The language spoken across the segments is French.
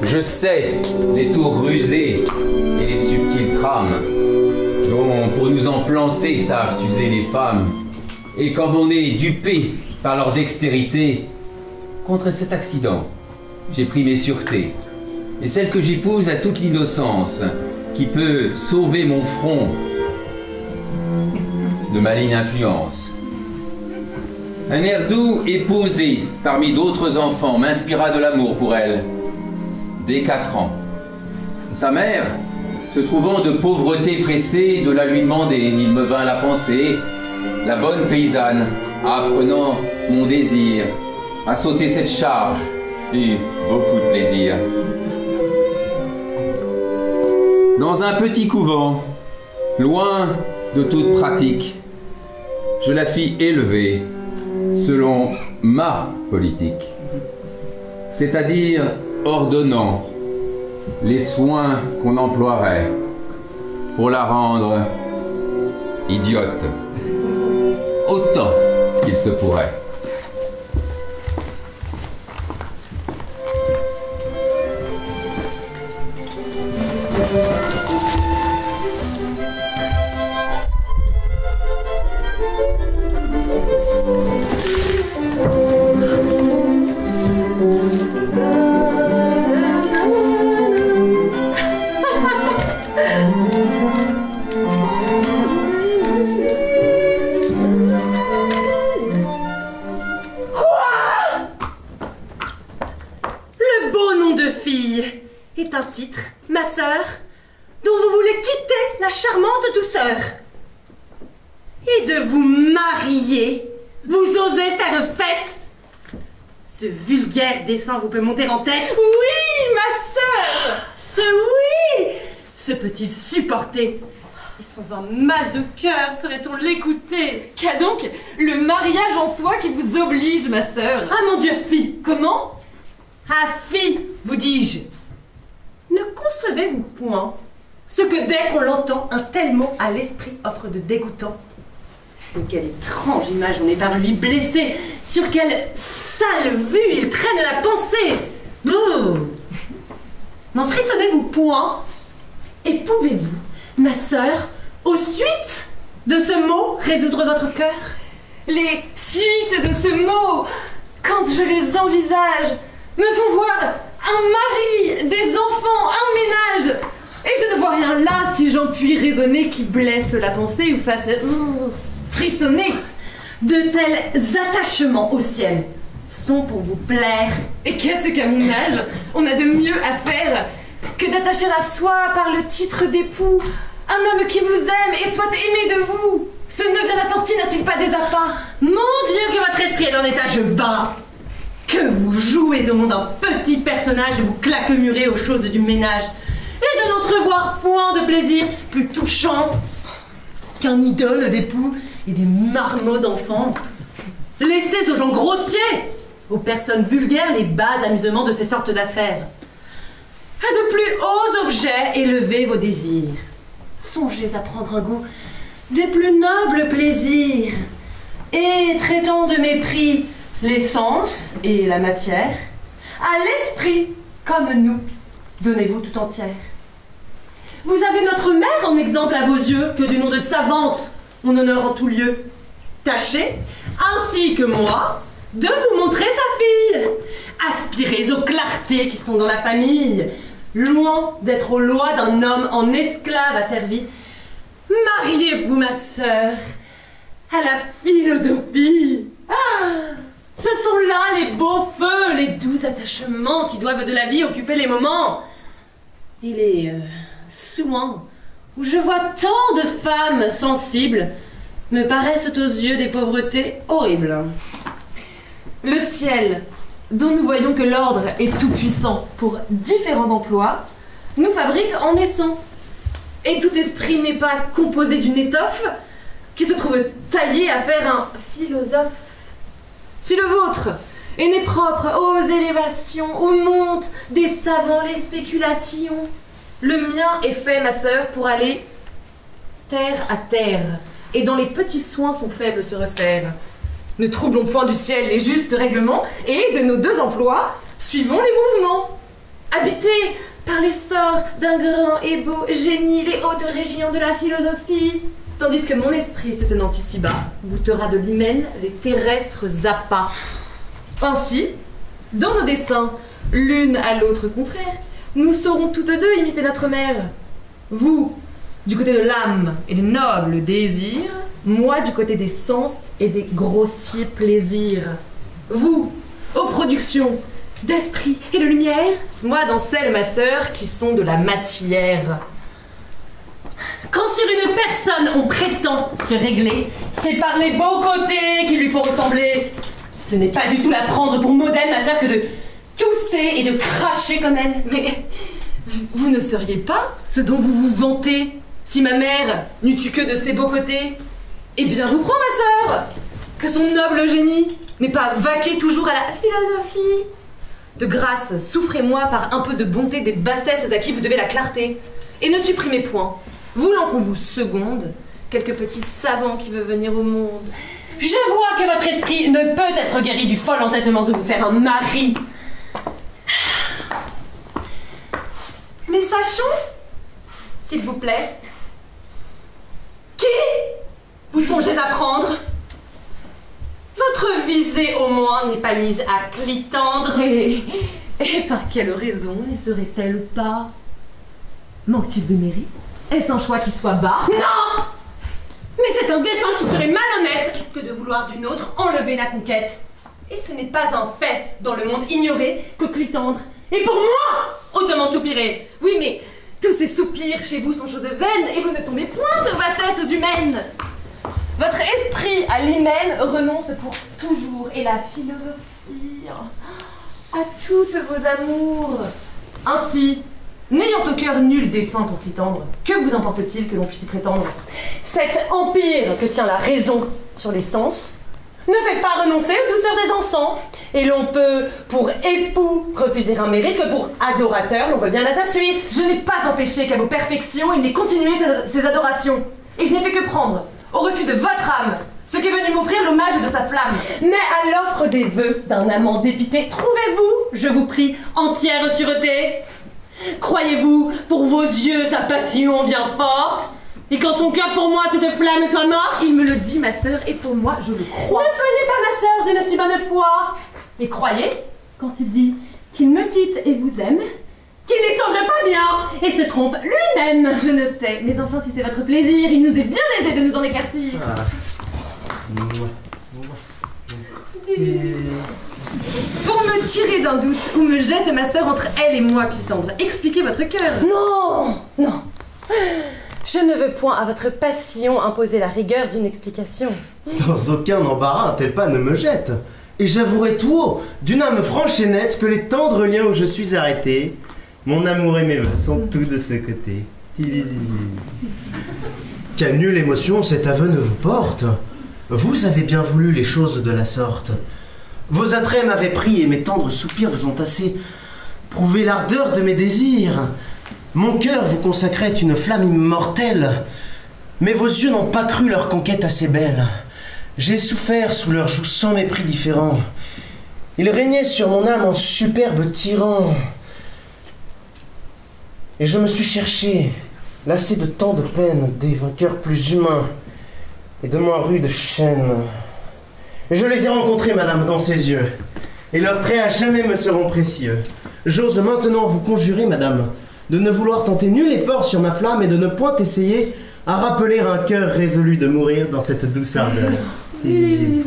Je sais les tours rusées et les subtiles trames dont, pour nous en planter, savent user les femmes. Et comme on est dupé par leur dextérité, contre cet accident, j'ai pris mes sûretés. Et celle que j'épouse a toute l'innocence qui peut sauver mon front de maligne influence. Un air doux et posé parmi d'autres enfants m'inspira de l'amour pour elle. Dès 4 ans. Sa mère, se trouvant de pauvreté pressée, de la lui demander, il me vint la pensée, la bonne paysanne, apprenant mon désir, à sauter cette charge, eut beaucoup de plaisir. Dans un petit couvent, loin de toute pratique, je la fis élever selon ma politique, c'est-à-dire ordonnant les soins qu'on emploierait pour la rendre idiote, autant qu'il se pourrait. Titre, ma sœur, dont vous voulez quitter la charmante douceur. Et de vous marier, vous osez faire fête. Ce vulgaire dessein vous peut monter en tête. Oui, ma sœur. Ce oui, se peut-il supporter? Et sans un mal de cœur serait-on l'écouter? Qu'a donc le mariage en soi qui vous oblige, ma sœur? Ah mon Dieu, fille! Comment? Ah fille, vous dis-je. Ne concevez-vous point ce que dès qu'on l'entend, un tel mot à l'esprit offre de dégoûtant? De quelle étrange image on est par lui blessé, sur quelle sale vue il traîne la pensée. N'en frissonnez-vous point? Et pouvez-vous, ma sœur, aux suites de ce mot, résoudre votre cœur? Les suites de ce mot, quand je les envisage, me font voir un mari, des enfants, un ménage. Et je ne vois rien là, si j'en puis raisonner, qui blesse la pensée ou fasse frissonner. De tels attachements au ciel sont pour vous plaire. Et qu'est-ce qu'à mon âge, on a de mieux à faire que d'attacher à soi par le titre d'époux un homme qui vous aime et soit aimé de vous? Ce nœud bien assorti n'a-t-il pas des appas? Mon Dieu, que votre esprit est d'un étage bas! Que vous jouez au monde un petit personnage et vous claquemurez aux choses du ménage, et de n'entrevoir point de plaisir plus touchant qu'un idole d'époux et des marmots d'enfants. Laissez aux gens grossiers, aux personnes vulgaires, les bas amusements de ces sortes d'affaires. À de plus hauts objets, élevez vos désirs. Songez à prendre un goût des plus nobles plaisirs, et traitant de mépris l'essence et la matière, à l'esprit, comme nous, donnez-vous tout entière. Vous avez notre mère en exemple à vos yeux, que du nom de savante on honore en tout lieu. Tâchez, ainsi que moi, de vous montrer sa fille. Aspirez aux clartés qui sont dans la famille, loin d'être aux lois d'un homme en esclave asservi. Mariez-vous, ma sœur, à la philosophie. Ce sont là les beaux feux, les doux attachements qui doivent de la vie occuper les moments. Et les soins où je vois tant de femmes sensibles me paraissent aux yeux des pauvretés horribles. Le ciel dont nous voyons que l'ordre est tout-puissant pour différents emplois, nous fabrique en naissant. Et tout esprit n'est pas composé d'une étoffe qui se trouve taillée à faire un philosophe. Si le vôtre est né propre aux élévations, où montent des savants les spéculations, le mien est fait, ma sœur, pour aller terre à terre, et dans les petits soins son faible se resserre. Ne troublons point du ciel les justes règlements, et de nos deux emplois, suivons les mouvements. Habités par l'essor d'un grand et beau génie, les hautes régions de la philosophie, tandis que mon esprit se tenant ici-bas goûtera de l'hymen les terrestres appâts. Ainsi, dans nos dessins, l'une à l'autre contraire, nous saurons toutes deux imiter notre mère. Vous, du côté de l'âme et des nobles désirs, moi du côté des sens et des grossiers plaisirs. Vous, aux productions d'esprit et de lumière, moi dans celles, ma sœur, qui sont de la matière. Quand sur une personne on prétend se régler, c'est par les beaux côtés qu'il lui faut ressembler. Ce n'est pas du tout la prendre pour modèle, ma sœur, que de tousser et de cracher comme elle. Mais vous ne seriez pas ce dont vous vous vantez si ma mère n'eût eu que de ses beaux côtés. Eh bien, vous prends, ma sœur, que son noble génie n'est pas vaqué toujours à la philosophie. De grâce, souffrez-moi par un peu de bonté des bassesses à qui vous devez la clarté, et ne supprimez point, voulant qu'on vous seconde, quelque petit savant qui veut venir au monde. Je vois que votre esprit ne peut être guéri du fol entêtement de vous faire un mari. Mais sachons, s'il vous plaît, qui vous songez à prendre? Votre visée, au moins, n'est pas mise à clitandre. Et par quelle raison n'y serait-elle pas? Manque-t-il de mérite? Est-ce un choix qui soit bas? Non! Mais c'est un dessein qui serait malhonnête que de vouloir d'une autre enlever la conquête. Et ce n'est pas un fait dans le monde ignoré que clitandre. Et pour moi, hautement soupirer. Oui, mais tous ces soupirs chez vous sont choses vaines, et vous ne tombez point de bassesses humaines. Votre esprit à l'hymen renonce pour toujours, et la philosophie à toutes vos amours. Ainsi, n'ayant au cœur nul dessein pour clitandre, que vous importe-t-il que l'on puisse y prétendre? Cet empire que tient la raison sur les sens ne fait pas renoncer aux douceurs des encens. Et l'on peut, pour époux, refuser un mérite que pour adorateur, l'on veut bien à sa suite. Je n'ai pas empêché qu'à vos perfections, il n'ait continué ses adorations. Et je n'ai fait que prendre, au refus de votre âme, ce qu'est venu m'offrir l'hommage de sa flamme. Mais à l'offre des vœux d'un amant dépité, trouvez-vous, je vous prie, entière sûreté? Croyez-vous, pour vos yeux, sa passion bien forte? Et quand son cœur pour moi toute flamme soit morte? Il me le dit, ma sœur, et pour moi, je le crois. Ne soyez pas ma sœur d'une si bonne foi. Et croyez, quand il dit qu'il me quitte et vous aime, qu'il n'y songe pas bien et se trompe lui-même. Je ne sais, mais enfin, si c'est votre plaisir, il nous est bien aisé de nous en éclaircir. Pour me tirer d'un doute, ou me jette ma sœur entre elle et moi, clitandre, expliquez votre cœur. Non, non. Je ne veux point à votre passion imposer la rigueur d'une explication. Dans aucun embarras, un tel pas ne me jette. Et j'avouerai tout haut, d'une âme franche et nette, que les tendres liens où je suis arrêté, mon amour et mes vœux sont tous de ce côté. Qu'à nulle émotion cet aveu ne vous porte. Vous avez bien voulu les choses de la sorte. Vos attraits m'avaient pris et mes tendres soupirs vous ont assez prouvé l'ardeur de mes désirs. Mon cœur vous consacrait une flamme immortelle, mais vos yeux n'ont pas cru leur conquête assez belle. J'ai souffert sous leurs joues sans mépris différent. Ils régnaient sur mon âme en superbe tyran. Et je me suis cherché, lassé de tant de peines, des vainqueurs plus humains et de moins rudes chaînes. Et je les ai rencontrés, madame, dans ses yeux, et leurs traits à jamais me seront précieux. J'ose maintenant vous conjurer, madame, de ne vouloir tenter nul effort sur ma flamme et de ne point essayer à rappeler un cœur résolu de mourir dans cette douce ardeur. Hey!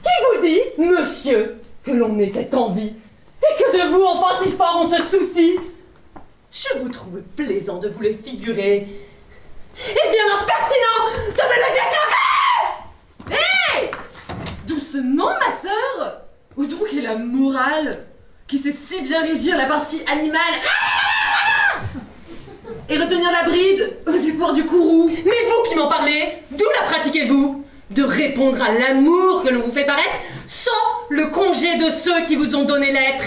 Qui vous dit, monsieur, que l'on ait cette envie et que de vous, enfin si fort, on se soucie? Je vous trouve plaisant de vous les figurer et bien impertinent de me le déclarer! Hé! Doucement, ma sœur! Où donc est la morale qui sait si bien régir la partie animale et retenir la bride aux efforts du courroux? Mais vous qui m'en parlez, d'où la pratiquez-vous? De répondre à l'amour que l'on vous fait paraître sans le congé de ceux qui vous ont donné l'être.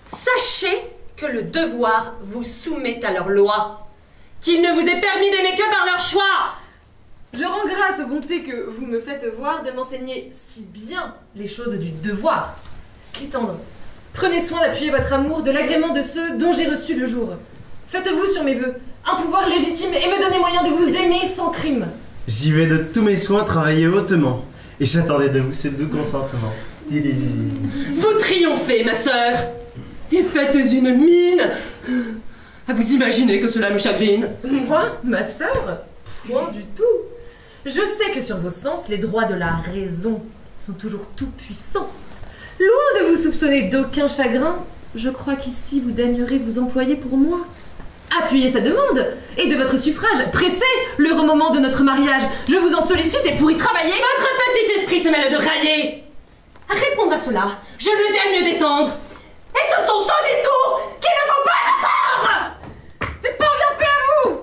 Sachez que le devoir vous soumet à leurs lois, qu'il ne vous est permis d'aimer que par leur choix. Je rends grâce aux bontés que vous me faites voir de m'enseigner si bien les choses du devoir. Clitandre, prenez soin d'appuyer votre amour de l'agrément de ceux dont j'ai reçu le jour. Faites-vous sur mes vœux un pouvoir légitime et me donnez moyen de vous aimer sans crime. J'y vais de tous mes soins travailler hautement, et j'attendais de vous ce doux consentement. Vous triomphez, ma sœur, et faites une mine à vous imaginer que cela me chagrine. Moi, ma sœur? Point du tout. Je sais que sur vos sens, les droits de la raison sont toujours tout puissants. Loin de vous soupçonner d'aucun chagrin, je crois qu'ici vous daignerez vous employer pour moi. Appuyez sa demande, et de votre suffrage, pressez l'heureux moment de notre mariage. Je vous en sollicite et pour y travailler... Votre petit esprit se mêle de railler. À répondre à cela, je ne daigne descendre. Et ce sont ceux discours qu'il ne faut pas entendre. C'est fort bien fait à vous.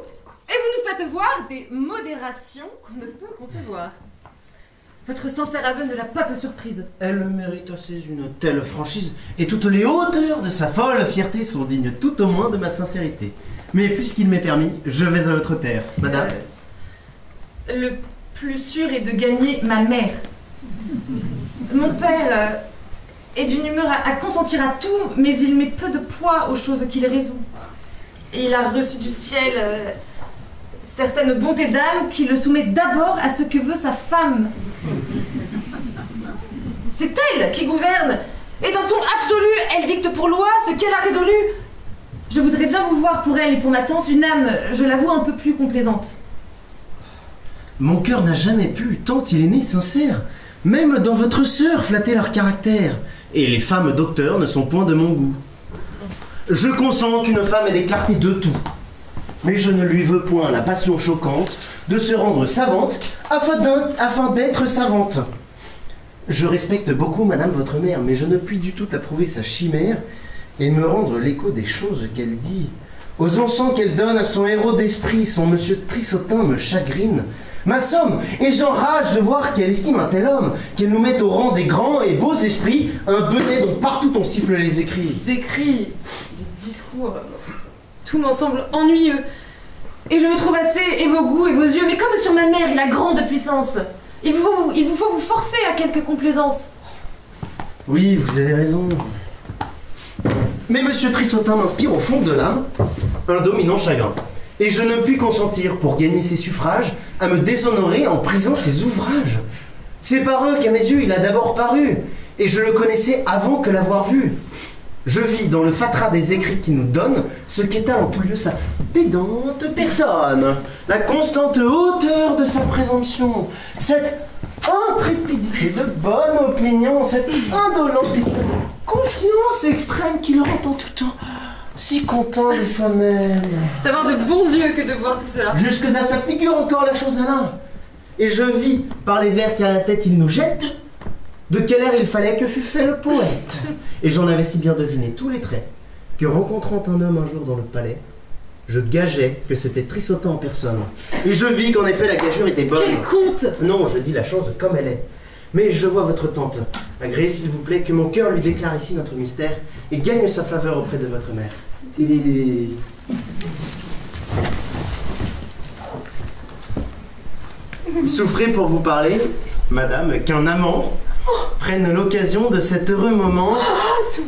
Et vous nous faites voir des modérations qu'on ne peut concevoir. Votre sincère aveu ne l'a pas peu surprise. Elle mérite assez une telle franchise, et toutes les hauteurs de sa folle fierté sont dignes tout au moins de ma sincérité. Mais puisqu'il m'est permis, je vais à votre père, madame. Le plus sûr est de gagner ma mère. Mon père est d'une humeur à consentir à tout, mais il met peu de poids aux choses qu'il résout. Et il a reçu du ciel certaines bontés d'âme qui le soumet d'abord à ce que veut sa femme. C'est elle qui gouverne, et d'un ton absolu, elle dicte pour loi ce qu'elle a résolu. Je voudrais bien vous voir pour elle et pour ma tante une âme, je l'avoue, un peu plus complaisante. Mon cœur n'a jamais pu, tant il est né sincère. Même dans votre sœur flatter leur caractère. Et les femmes docteurs ne sont point de mon goût. Je consens qu'une femme ait des clartés de tout. Mais je ne lui veux point la passion choquante de se rendre savante afin d'être savante. Je respecte beaucoup madame votre mère, mais je ne puis du tout approuver sa chimère et me rendre l'écho des choses qu'elle dit. Aux encens qu'elle donne à son héros d'esprit, son monsieur Trissotin me chagrine, m'assomme, et j'enrage de voir qu'elle estime un tel homme, qu'elle nous mette au rang des grands et beaux esprits, un benet dont partout on siffle les écrits. Des écrits, des discours, tout m'en semble ennuyeux. Et je me trouve assez, et vos goûts et vos yeux, mais comme sur ma mère et la grande puissance, il vous faut vous forcer à quelque complaisance. Oui, vous avez raison. Mais monsieur Trissotin m'inspire au fond de l'âme un dominant chagrin. Et je ne puis consentir, pour gagner ses suffrages, à me déshonorer en prisant ses ouvrages. C'est par eux qu'à mes yeux il a d'abord paru, et je le connaissais avant que l'avoir vu. Je vis dans le fatras des écrits qu'il nous donne ce qu'étale en tout lieu sa pédante personne, la constante hauteur de sa présomption, cette intrépidité de bonne opinion, cette indolente état de confiance extrême qui le rend en tout temps si content de soi-même. C'est avoir de bons yeux que de voir tout cela. Jusque à sa figure encore la chose à là. Et je vis par les vers qu'à la tête il nous jette, de quel air il fallait que fût fait le poète. Et j'en avais si bien deviné tous les traits, que rencontrant un homme un jour dans le palais, je gageais que c'était Trissotin en personne. Et je vis qu'en effet la gageure était bonne. Quel conte! Non, je dis la chose comme elle est. Mais je vois votre tante. Agréez s'il vous plaît que mon cœur lui déclare ici notre mystère et gagne sa faveur auprès de votre mère. Souffrez pour vous parler, madame, qu'un amant prenne l'occasion de cet heureux moment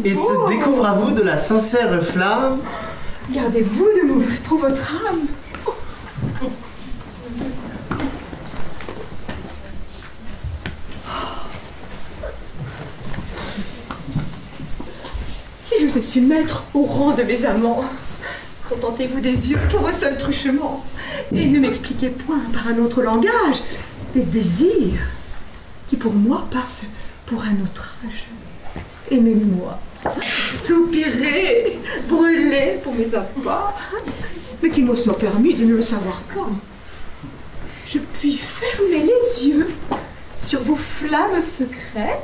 et se découvre à vous de la sincère flamme. Gardez-vous de m'ouvrir trop votre âme. Si je suis maître au rang de mes amants, contentez-vous des yeux pour vos seuls truchements, et ne m'expliquez point par un autre langage des désirs qui pour moi passent pour un outrage. Aimez-moi, soupirez, brûlez pour mes apports, mais qu'il me soit permis de ne le savoir pas. Je puis fermer les yeux sur vos flammes secrètes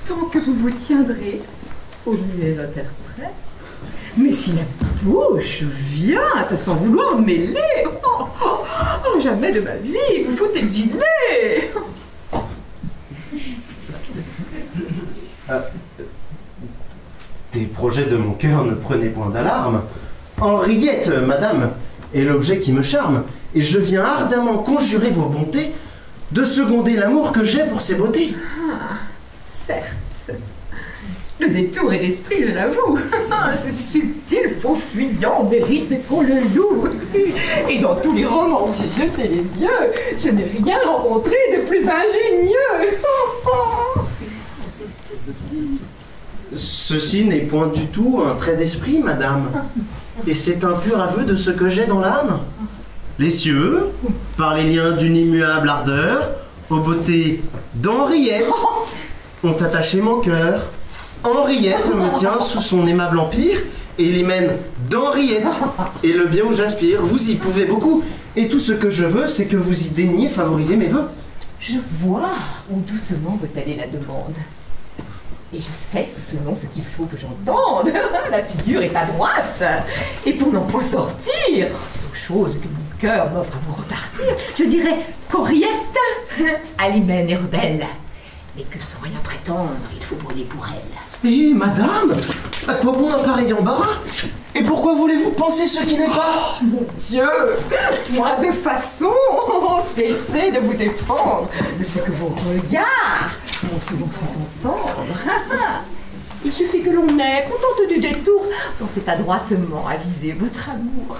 tant que vous vous tiendrez au milieu des interprètes. Mais si la bouche vient à s'en vouloir mêler, jamais de ma vie, il vous faut exiler. Des projets de mon cœur ne prenaient point d'alarme. Henriette, madame, est l'objet qui me charme, et je viens ardemment conjurer vos bontés de seconder l'amour que j'ai pour ces beautés. Ah, certes. Le détour est d'esprit, je l'avoue. Ce subtil faux fuyant mérite qu'on le loue. Et dans tous les romans où j'ai jeté les yeux, je n'ai rien rencontré de plus ingénieux. Ceci n'est point du tout un trait d'esprit, madame. Et c'est un pur aveu de ce que j'ai dans l'âme. Les cieux, par les liens d'une immuable ardeur, aux beautés d'Henriette, ont attaché mon cœur. Henriette me tient sous son aimable empire, et l'hymen d'Henriette est le bien où j'aspire. Vous y pouvez beaucoup, et tout ce que je veux, c'est que vous y daigniez favoriser mes vœux. Je vois où doucement veut aller la demande. Et je sais sous ce nom ce qu'il faut que j'entende. La figure est à droite. Et pour n'en point sortir, aux choses que mon cœur m'offre à vous repartir, je dirais qu'Henriette a l'hymen est rebelle. Mais que sans rien prétendre, il faut brûler pour elle. Eh, madame, à quoi bon un pareil embarras? Et pourquoi voulez-vous penser ce qui n'est pas? Mon Dieu, point de façon, cessez de vous défendre de ce que vos regards m'ont souvent fait entendre. Il suffit que l'on ait, contente du détour, dont c'est adroitement avisé votre amour.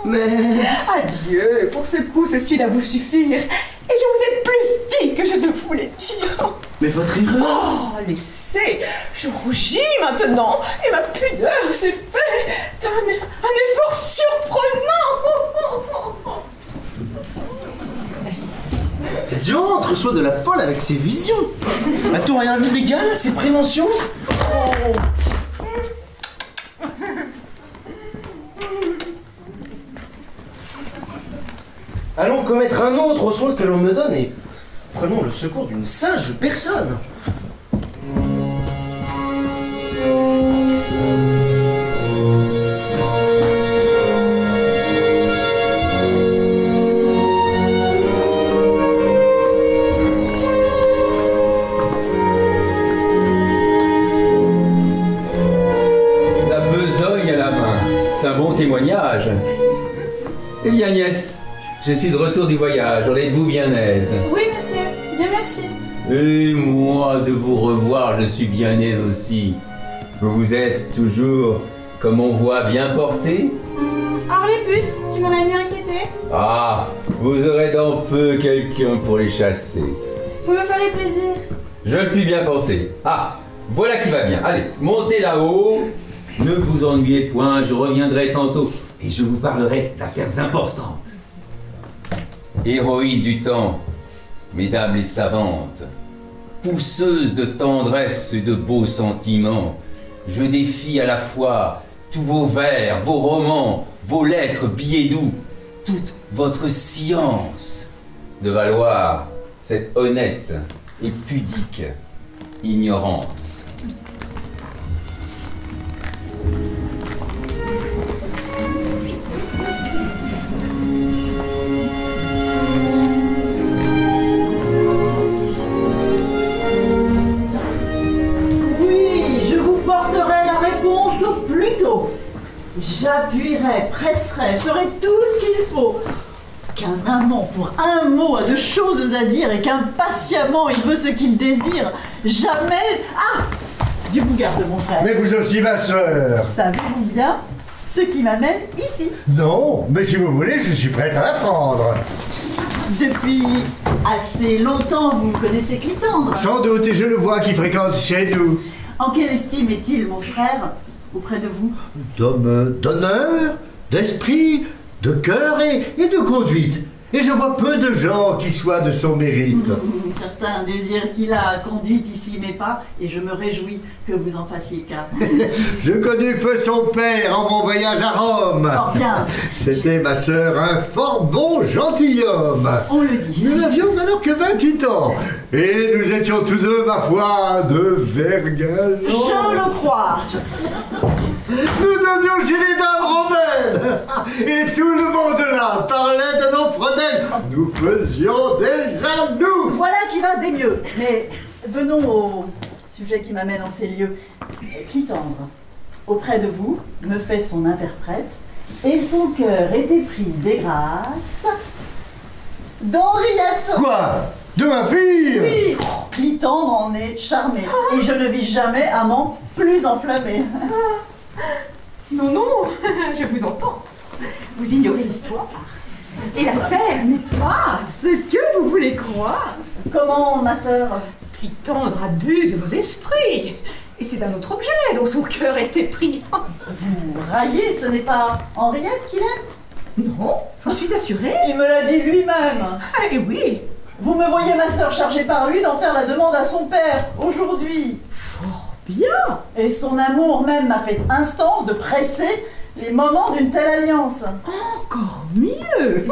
Mais... Adieu, pour ce coup, ceci doit vous suffire. Et je vous ai plus dit que je ne voulais dire. Mais votre erreur... Oh, laissez, je rougis maintenant, et ma pudeur s'est fait d'un effort surprenant. Diantre, soit de la folle avec ses visions. As-tu rien vu d'égal à ses préventions? Allons commettre un autre soin que l'on me donne et prenons le secours d'une sage personne. La besogne à la main, c'est un bon témoignage. Eh bien, Agnès, je suis de retour du voyage, en êtes-vous bien aise? Oui, monsieur, Dieu merci. Et moi, de vous revoir, je suis bien aise aussi. Vous êtes toujours, comme on voit, bien porté? Or les puces, qui m'ont la nuit inquiété. Ah, vous aurez dans peu quelqu'un pour les chasser. Vous me ferez plaisir. Je le puis bien penser. Ah, voilà qui va bien. Allez, montez là-haut. Ne vous ennuyez point, je reviendrai tantôt. Et je vous parlerai d'affaires importantes. Héroïnes du temps, mesdames les savantes, pousseuses de tendresse et de beaux sentiments, je défie à la fois tous vos vers, vos romans, vos lettres, billets doux, toute votre science, de valoir cette honnête et pudique ignorance. J'appuierai, presserai, ferai tout ce qu'il faut. Qu'un amant pour un mot a de choses à dire et qu'impatiemment il veut ce qu'il désire, jamais... Ah! Dieu vous garde, mon frère. Mais vous aussi, ma sœur. Savez-vous bien ce qui m'amène ici? Non, mais si vous voulez, je suis prête à l'apprendre. Depuis assez longtemps, vous connaissez Clitandre. Sans doute, et je le vois qui fréquente chez nous. En quelle estime est-il, mon frère, auprès de vous? D'homme d'honneur, d'esprit, de cœur et de conduite. Et je vois peu de gens qui soient de son mérite. Certains désirent qu'il a conduit ici mes pas, et je me réjouis que vous en fassiez cas. Je connus feu son père en mon voyage à Rome. Fort bien. C'était, ma sœur, un fort bon gentilhomme. On le dit. Nous n'avions alors que 28 ans. Et nous étions tous deux, ma foi, de vergades. Je le crois. Nous donnions chez les dames romaines. Et tout le monde là parlait de nos fredelles. Nous faisions des jaloux. Voilà qui va des mieux. Mais venons au sujet qui m'amène en ces lieux. Clitandre, auprès de vous, me fait son interprète, et son cœur était pris des grâces d'Henriette. Quoi? De ma fille? Oui, Clitandre en est charmé, et je ne vis jamais amant plus enflammé. Non, non, je vous entends. Vous ignorez l'histoire. Et l'affaire n'est pas ce que vous voulez croire. Comment, ma sœur? Clitandre abuse vos esprits. Et c'est d'un autre objet dont son cœur était pris. Vous raillez, ce n'est pas Henriette qu'il aime? Non, j'en suis assurée. Il me l'a dit lui-même. Ah, et oui. Vous me voyez, ma sœur, chargée par lui d'en faire la demande à son père, aujourd'hui. Fort bien. Et son amour même m'a fait instance de presser les moments d'une telle alliance. Encore mieux.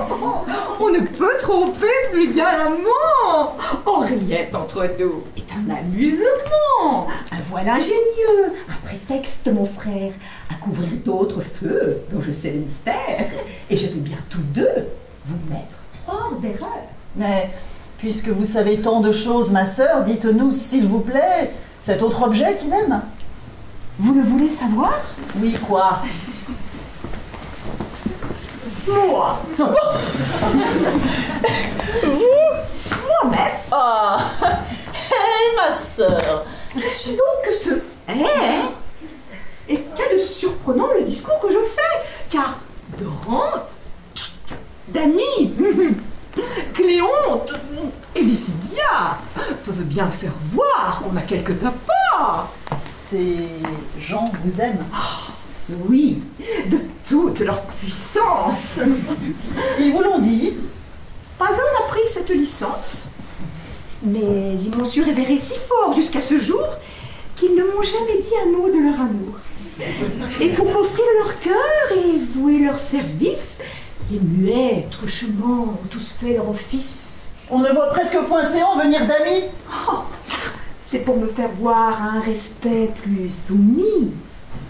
On ne peut tromper plus galamment. Henriette entre nous est un amusement. Un voile ingénieux. Un prétexte, mon frère, à couvrir d'autres feux dont je sais le mystère. Et je veux bien tous deux vous mettre hors d'erreur. Mais, puisque vous savez tant de choses, ma sœur, dites-nous, s'il vous plaît, cet autre objet qu'il aime. Vous le voulez savoir? Oui, quoi? Moi. Vous? Moi-même. Ah, hé, ma sœur. Qu'est-ce donc que ce est? Et quel de surprenant le discours que je fais, car Dorante, Dany, Cléonte et Lycidia peuvent bien faire voir qu'on a quelques apports. Ces gens vous aiment. Oui, de toute leur puissance. Ils vous l'ont dit. Pas un n'a pris cette licence, mais ils m'ont su révérer si fort jusqu'à ce jour qu'ils ne m'ont jamais dit un mot de leur amour. Et pour m'offrir leur cœur et vouer leur service, les muets, truchements, ont tous fait leur office. On ne voit presque point séant venir d'amis. Oh, c'est pour me faire voir un respect plus soumis.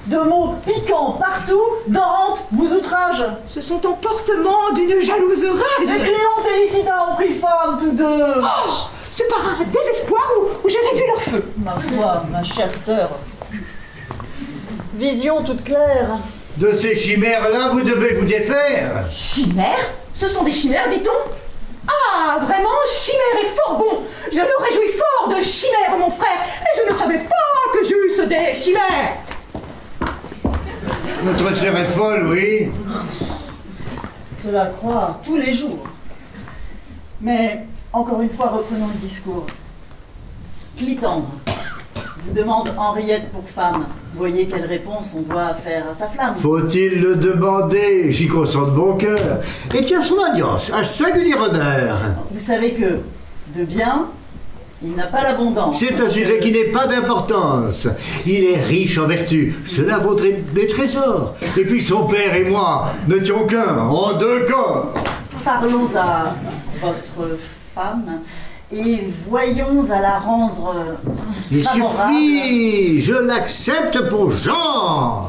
De mots piquants partout, Dorante vous outrage. Ce sont emportements d'une jalouse Et rage. Cléonte et Lycida ont pris femme, tous deux. Oh, c'est par un désespoir où j'ai réduit leur feu. Ma foi, ma chère sœur. Vision toute claire. De ces chimères-là, vous devez vous défaire. Chimères? Ce sont des chimères, dit-on? Ah, vraiment, chimère est fort bon. Je me réjouis fort de chimères, mon frère. Et je ne savais pas que j'eusse des chimères. Notre sœur est folle, oui. Cela croit tous les jours. Mais, encore une fois, reprenons le discours. Clitandre vous demande Henriette pour femme. Voyez quelle réponse on doit faire à sa flamme. Faut-il le demander? J'y consens de bon cœur. Et tient son alliance, un singulier honneur. Vous savez que, de bien, il n'a pas l'abondance. C'est un sujet qui n'est pas d'importance. Il est riche en vertu. Cela vaudrait des trésors. Et puis son père et moi n'étions qu'un, en deux corps. Parlons à votre femme et voyons à la rendre Il favorable. suffit, je l'accepte pour genre.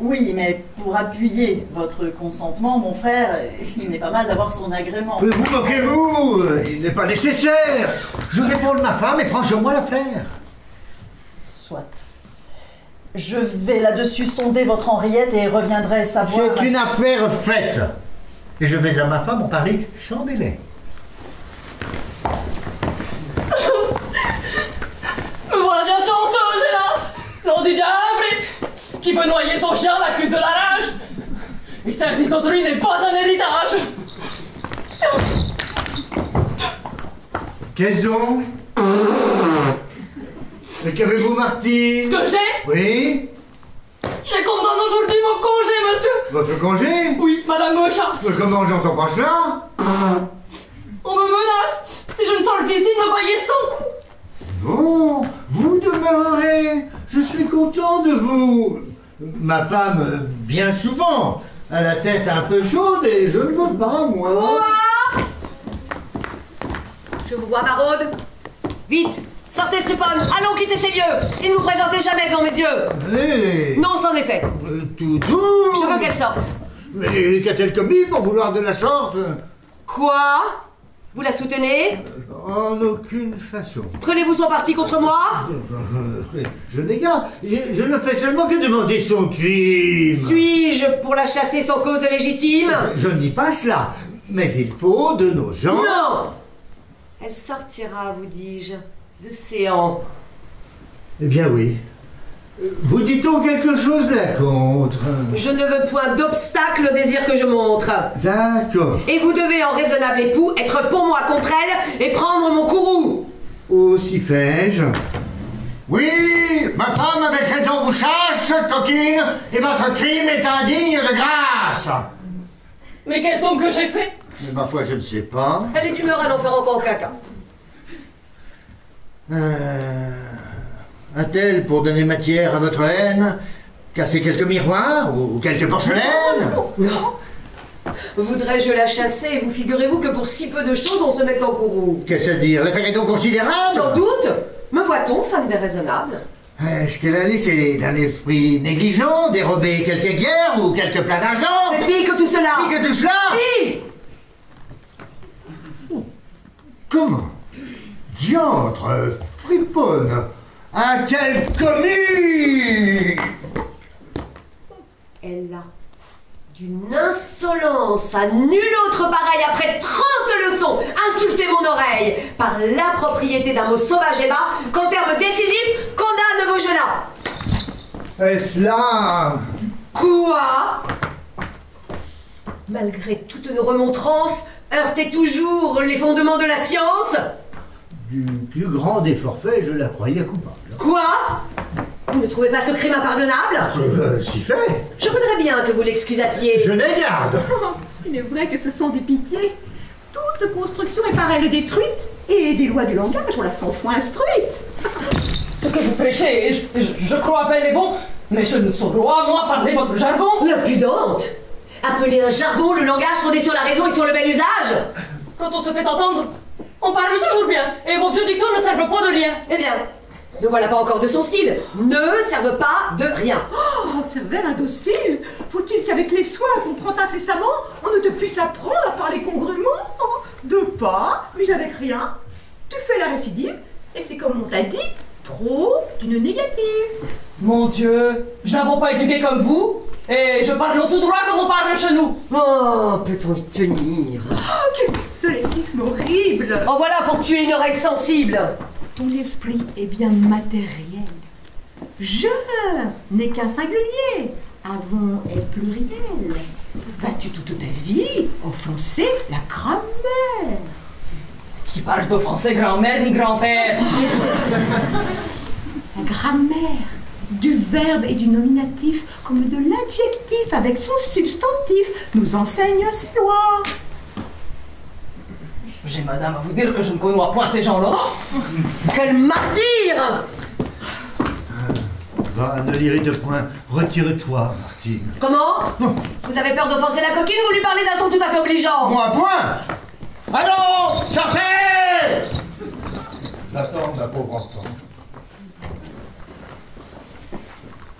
Oui, mais pour appuyer votre consentement, mon frère, il n'est pas mal d'avoir son agrément. Mais vous moquez-vous? Il n'est pas nécessaire. Je réponds de ma femme et prends sur moi l'affaire. Soit. Je vais là-dessus sonder votre Henriette et reviendrai savoir... C'est une affaire faite. Et je vais à ma femme en parler sans délai. Me voilà bien chanceuse, hélas! L'on dit bien vrai! Qui veut noyer son chien l'accuse de la rage! Et service d'autrui n'est pas un héritage! Qu'est-ce donc? Et qu'avez-vous, Martine? Ce que j'ai? Oui? Je condamne aujourd'hui mon congé, monsieur! Votre congé? Oui, Madame me chasse. Comment j'entends pas cela? On me menace. Si je ne sors le désir, me voyez sans coup. Non, vous demeurerez. Je suis content de vous. Ma femme, bien souvent, a la tête un peu chaude et je ne veux pas, moi. Quoi? Je vous vois, maraude. Vite, sortez, friponne, allons quitter ces lieux. Et ne vous présentez jamais devant mes yeux. Allez. Non, c'en est fait. Tout doux. Je veux qu'elle sorte. Mais qu'a-t-elle commis pour vouloir de la sorte? Quoi? Vous la soutenez? En aucune façon. Prenez-vous son parti contre moi? Je n'égare. Je ne fais seulement que demander son crime. Suis-je pour la chasser sans cause légitime? Je ne dis pas cela. Mais il faut de nos gens. Non! Elle sortira, vous dis-je, de Séant. Eh bien oui. Vous dit-on quelque chose là contre? Je ne veux point d'obstacle au désir que je montre. D'accord. Et vous devez, en raisonnable époux, être pour moi contre elle et prendre mon courroux. Aussi fais-je. Oui, ma femme avec raison vous chasse, coquine, et votre crime est indigne de grâce. Mais qu'est-ce donc que j'ai fait? Mais ma foi, je ne sais pas. Elle est d'humeur à n'en faire encore caca. A-t-elle, pour donner matière à votre haine, cassé quelques miroirs ou quelques porcelaines? Non. Voudrais-je la chasser? Vous figurez-vous que pour si peu de choses, on se met en courroux? Qu'est-ce à dire? L'affaire est donc considérable? Sans doute. Me voit-on, femme déraisonnable? Est-ce qu'elle a laissé d'un esprit négligent dérober quelques guerres ou quelques plats d'argent? C'est pire que tout cela. Pire que tout cela? Pire. Comment? Diantre, friponne, a-t-elle commis? Elle a d'une insolence à nulle autre pareille après 30 leçons insulté mon oreille par l'impropriété d'un mot sauvage et bas qu'en termes décisifs condamne vos jeux-là. Est-ce là? Quoi? Malgré toutes nos remontrances, heurtez toujours les fondements de la science? Du plus grand des forfaits, je la croyais coupable. Quoi? Vous ne trouvez pas ce crime impardonnable? Si fait. Je voudrais bien que vous l'excusassiez. Je les garde. Oh, il est vrai que ce sont des pitiés. Toute construction est par elle détruite, et des lois du langage, on la 100 fois instruite. Ce que vous prêchez, je crois bel et bon, mais je ne saurais moi parler votre jargon. L'impudente! Appeler un jargon le langage fondé sur la raison et sur le bel usage? Quand on se fait entendre, on parle toujours bien, et vos vieux dictons ne servent pas de lien. Eh bien, ne voilà pas encore de son style. Ne servent pas de rien. Oh, cervelle indocile. Faut-il qu'avec les soins qu'on prend incessamment, on ne te puisse apprendre à parler congrument? Oh, deux pas, mais avec rien. Tu fais la récidive, et c'est comme on t'a dit, trop d'une négative. Mon Dieu, je n'avons pas éduqué comme vous, et je parle tout droit comme on parle chez nous. Oh, peut-on y tenir? Oh, quel solécisme horrible. En voilà pour tuer une oreille sensible. Ton esprit est bien matériel. Je n'est qu'un singulier. Avons est pluriel. Vas-tu toute ta vie offenser la grammaire? Qui parle d'offenser grand-mère ni grand-père? La grammaire, du verbe et du nominatif comme de l'adjectif avec son substantif, nous enseigne ces lois. J'ai madame à vous dire que je ne connais point ces gens-là. Oh, quel martyr! Va, ne l'irrite point. Retire-toi, Martine. Comment? Vous avez peur d'offenser la coquine? Vous lui parlez d'un ton tout à fait obligeant. Moi, point! Allons, sortez! Attends, ma pauvre enfant.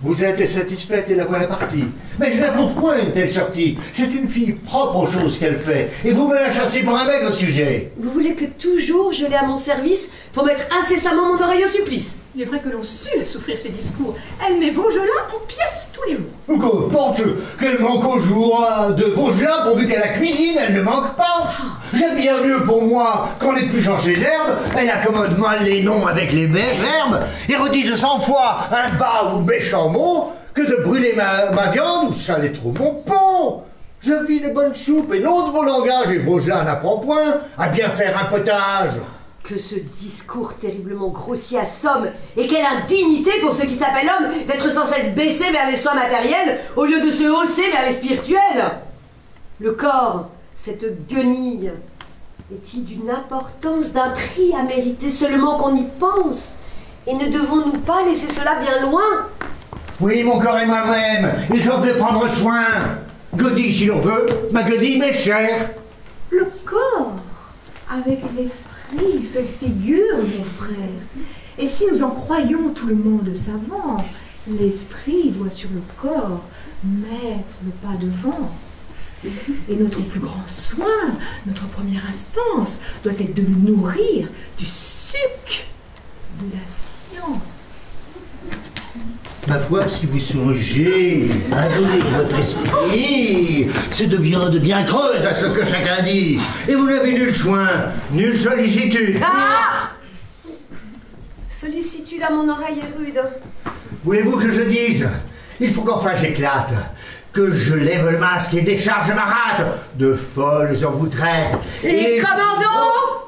Vous êtes satisfaite et la voilà partie. Mais je n'approuve point une telle sortie. C'est une fille propre aux choses qu'elle fait. Et vous me la chassez pour un maigre sujet. Vous voulez que toujours je l'ai à mon service pour mettre incessamment mon oreille au supplice? Il est vrai que l'on sut souffrir ses discours. Elle met Vaugelin en pièces tous les jours. Qu'importe qu'elle manque au jour de Vaugelin pourvu qu'à la cuisine, elle ne manque pas. J'aime bien mieux pour moi qu'en épluchant ses herbes, elle accommode mal les noms avec les verbes et redise 100 fois un bas ou méchant mot que de brûler ma viande ou de saler trop mon pot. Je vis les bonnes soupes et non de mon langage et Vaugelin n'apprend point à bien faire un potage. Que ce discours terriblement grossier assomme, et quelle indignité pour ce qui s'appelle homme d'être sans cesse baissé vers les soins matériels au lieu de se hausser vers les spirituels. Le corps, cette guenille, est-il d'une importance, d'un prix à mériter seulement qu'on y pense? Et ne devons-nous pas laisser cela bien loin? Oui, mon corps est moi-même, et j'en vais prendre soin. Godille si l'on veut, ma godille m'est chère. Le corps, avec l'esprit, fait figure, mon frère. Et si nous en croyons tout le monde savant, l'esprit doit sur le corps mettre le pas devant. Et notre plus grand soin, notre première instance, doit être de nous nourrir du suc de la science. Ma foi, si vous songez à donner votre esprit, c'est de viande bien creuse à ce que chacun dit. Et vous n'avez nul soin, nulle sollicitude. Ah! Sollicitude à mon oreille est rude. Voulez-vous que je dise? Il faut qu'enfin j'éclate, que je lève le masque et décharge ma rate. De folles on vous traite. Et commandons!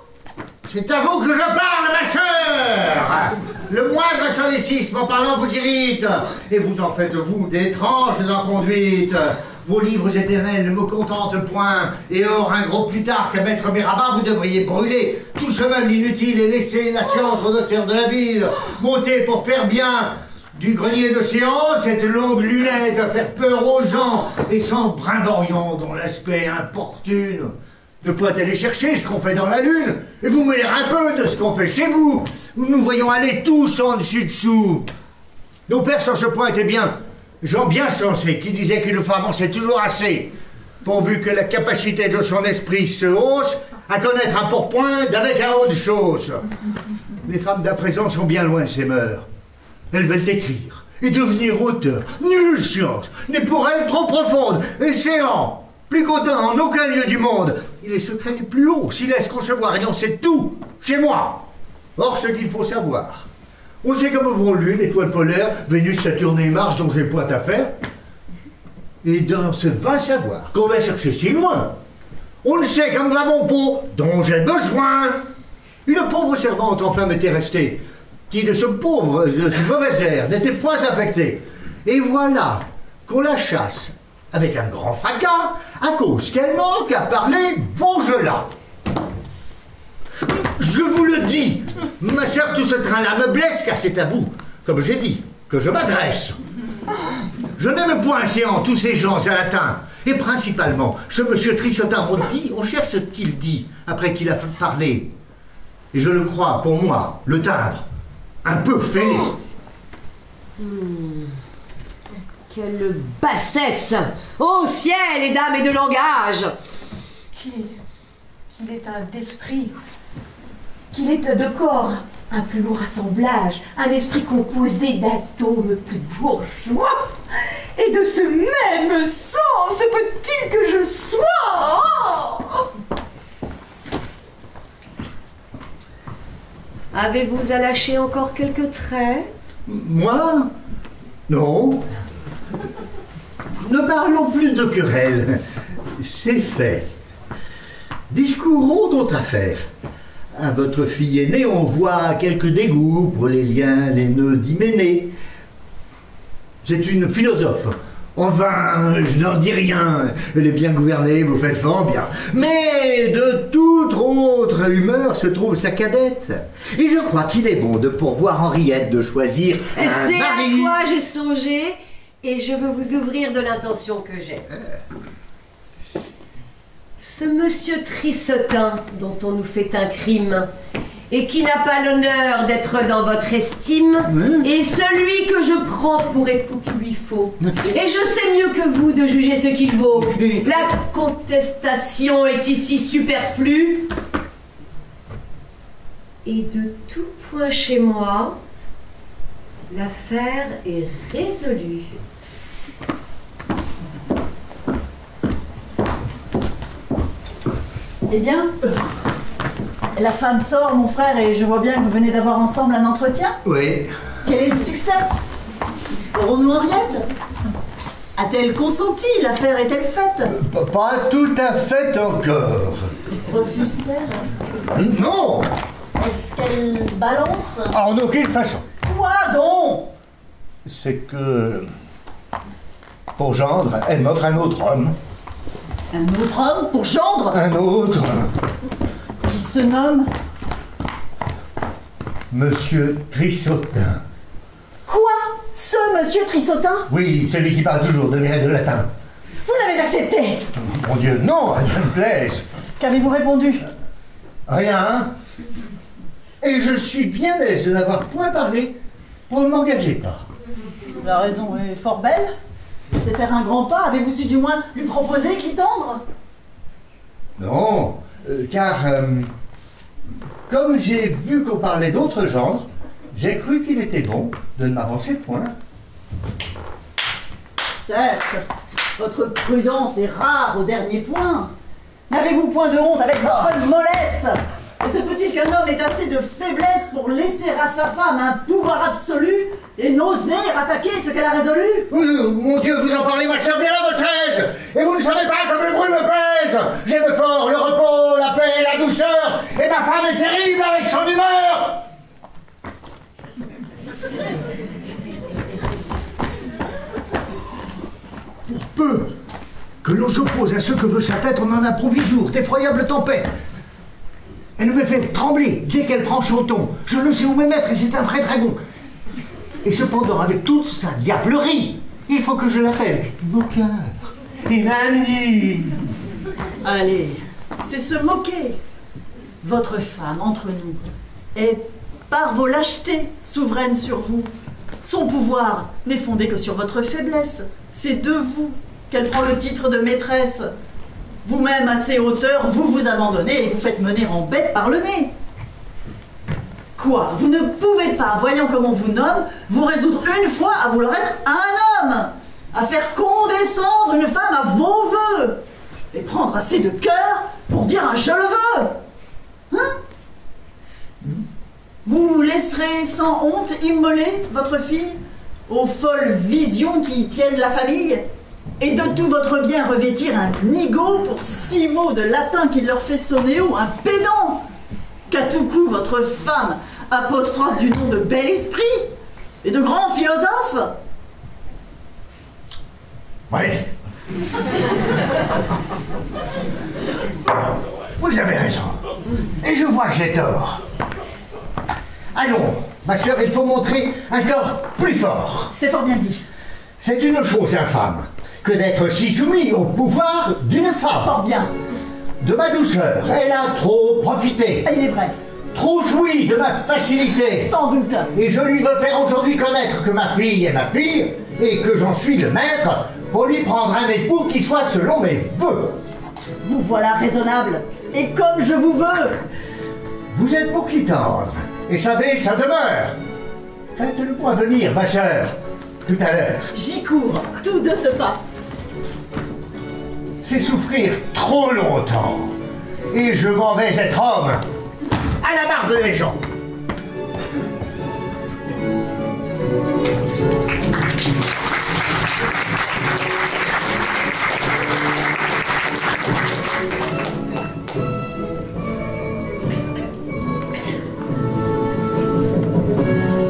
C'est à vous que je parle, ma sœur. Le moindre solécisme en parlant vous irrite, et vous en faites, vous, d'étranges inconduites. Vos livres éternels ne me contentent point, et or, un gros Plutarque à mettre mes rabats, vous devriez brûler tout ce meuble inutile et laisser la science au docteur de la ville. Monter pour faire bien du grenier d'océan cette longue lunette à faire peur aux gens, et sans brimborion dont l'aspect importune. De quoi aller chercher ce qu'on fait dans la lune, et vous mêler un peu de ce qu'on fait chez vous, où nous voyons aller tous en dessus-dessous. Nos pères sur ce point étaient bien, gens bien sensés, qui disaient qu'une femme en sait toujours assez, pourvu que la capacité de son esprit se hausse à connaître un pourpoint d'avec un haut de chose. Les femmes d'à présent sont bien loin de ces mœurs. Elles veulent écrire et devenir auteurs. Nulle science n'est pour elles trop profonde et séant. Plus qu'autant en aucun lieu du monde. Et les secrets les plus hauts s'y laissent concevoir, et on sait tout, chez moi. Or, ce qu'il faut savoir, on sait comme vont Lune, étoile polaire, Vénus, Saturne et Mars, dont j'ai point à faire. Et dans ce vain savoir qu'on va chercher si loin, on le sait comme va mon pot, dont j'ai besoin. Une pauvre servante enfin m'était restée, qui de ce mauvais air n'était point affectée. Et voilà qu'on la chasse avec un grand fracas, à cause qu'elle manque à parler Vaugelas. Je vous le dis, ma sœur, tout ce train-là me blesse, car c'est à vous, comme j'ai dit, que je m'adresse. Je n'aime point séant tous ces gens à latin, et principalement, ce monsieur Trissotin-Monti, on cherche ce qu'il dit, après qu'il a parlé. Et je le crois, pour moi, le timbre, un peu fêlé. Quelle bassesse! Ô ciel et dames et de langage! Qu'il est un d'esprit, qu'il est de corps, un plus lourd assemblage, un esprit composé d'atomes plus bourgeois, et de ce même sang se peut-il que je sois? Oh! Avez-vous à lâcher encore quelques traits? Moi? Non. Ne parlons plus de querelle. C'est fait. Discourons d'autres affaires. À votre fille aînée, on voit quelques dégoûts pour les liens, les nœuds d'Hyménée. C'est une philosophe. Enfin, je n'en dis rien. Elle est bien gouvernée, vous faites fort bien. Mais de toute autre humeur se trouve sa cadette. Et je crois qu'il est bon de pourvoir Henriette de choisir un C'est mari. à quoi j'ai songé, et je veux vous ouvrir de l'intention que j'ai. Ce monsieur Trissotin, dont on nous fait un crime, et qui n'a pas l'honneur d'être dans votre estime, est celui que je prends pour époux qu'il lui faut. Et je sais mieux que vous de juger ce qu'il vaut. La contestation est ici superflue. Et de tout point chez moi, l'affaire est résolue. Eh bien, la femme sort, mon frère, et je vois bien que vous venez d'avoir ensemble un entretien. Oui. Quel est le succès? Aurons-nous Henriette? A-t-elle consenti? L'affaire est-elle faite? Pas tout à fait encore. Refuse-t-elle? Non. Est-ce qu'elle balance? En aucune façon. Quoi donc? C'est que... Pour gendre, elle m'offre un autre homme. Un autre homme pour gendre? Un autre... Qui se nomme? Monsieur Trissotin. Quoi? Ce monsieur Trissotin? Oui, celui qui parle toujours de mes de latin. Vous l'avez accepté? Mon Dieu, non, elle me plaise. Qu'avez-vous répondu? Rien. Et je suis bien aise de n'avoir point parlé pour ne m'engager pas. La raison est fort belle. C'est faire un grand pas. Avez-vous su du moins lui proposer qu'y tendre? Non, car comme j'ai vu qu'on parlait d'autres genres, j'ai cru qu'il était bon de ne m'avancer point. Certes, votre prudence est rare au dernier point. N'avez-vous point de honte avec votre mollesse? Et se peut-il qu'un homme ait assez de faiblesse pour laisser à sa femme un pouvoir absolu et n'oser attaquer ce qu'elle a résolu? Mon Dieu, vous en parlez, ma chère bien la votre et vous ne savez pas comme le bruit me pèse. J'aime fort le repos, la paix, la douceur, et ma femme est terrible avec son humeur. Pour peu que l'on s'oppose à ce que veut sa tête, on en approuve 8 jours d'effroyables tempêtes. Elle me fait trembler dès qu'elle prend son ton. Je ne sais où me mettre et c'est un vrai dragon. Et cependant, avec toute sa diablerie, il faut que je l'appelle moqueur et mamie. Allez, c'est se moquer. Votre femme, entre nous, est par vos lâchetés souveraine sur vous. Son pouvoir n'est fondé que sur votre faiblesse. C'est de vous qu'elle prend le titre de maîtresse. Vous-même, à ses hauteurs, vous vous abandonnez et vous faites mener en bête par le nez. Quoi? Vous ne pouvez pas, voyant comment on vous nomme, vous résoudre une fois à vouloir être un homme, à faire condescendre une femme à vos voeux, et prendre assez de cœur pour dire un « je le veux ». Hein? Vous laisserez sans honte immoler votre fille aux folles visions qui tiennent la famille, et de tout votre bien revêtir un nigaud pour 6 mots de latin qui leur fait sonner haut, un pédant, qu'à tout coup votre femme apostrophe du nom de bel esprit et de grand philosophe? Oui. Vous avez raison. Et je vois que j'ai tort. Allons, ma soeur, il faut montrer un corps plus fort. C'est fort bien dit. C'est une chose infâme que d'être si soumis au pouvoir d'une femme. Fort bien. De ma douceur, elle a trop profité. Il est vrai. Trop joui de ma facilité. Sans doute. Et je lui veux faire aujourd'hui connaître que ma fille est ma fille et que j'en suis le maître pour lui prendre un époux qui soit selon mes vœux. Vous voilà raisonnable. Et comme je vous veux. Vous êtes pour qui tendre. Et savez, ça demeure. Faites-le moi venir, ma sœur, tout à l'heure. J'y cours, tout de ce pas. C'est souffrir trop longtemps. Et je m'en vais être homme. À la barbe des gens.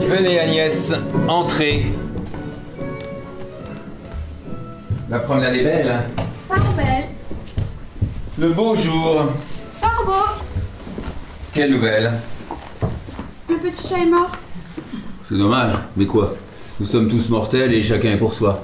Venez Agnès, entrez. La promenade est belle, hein? Fort belle. Le beau jour. Fort beau. Quelle nouvelle? Le petit chat est mort. C'est dommage, mais quoi? Nous sommes tous mortels et chacun est pour soi.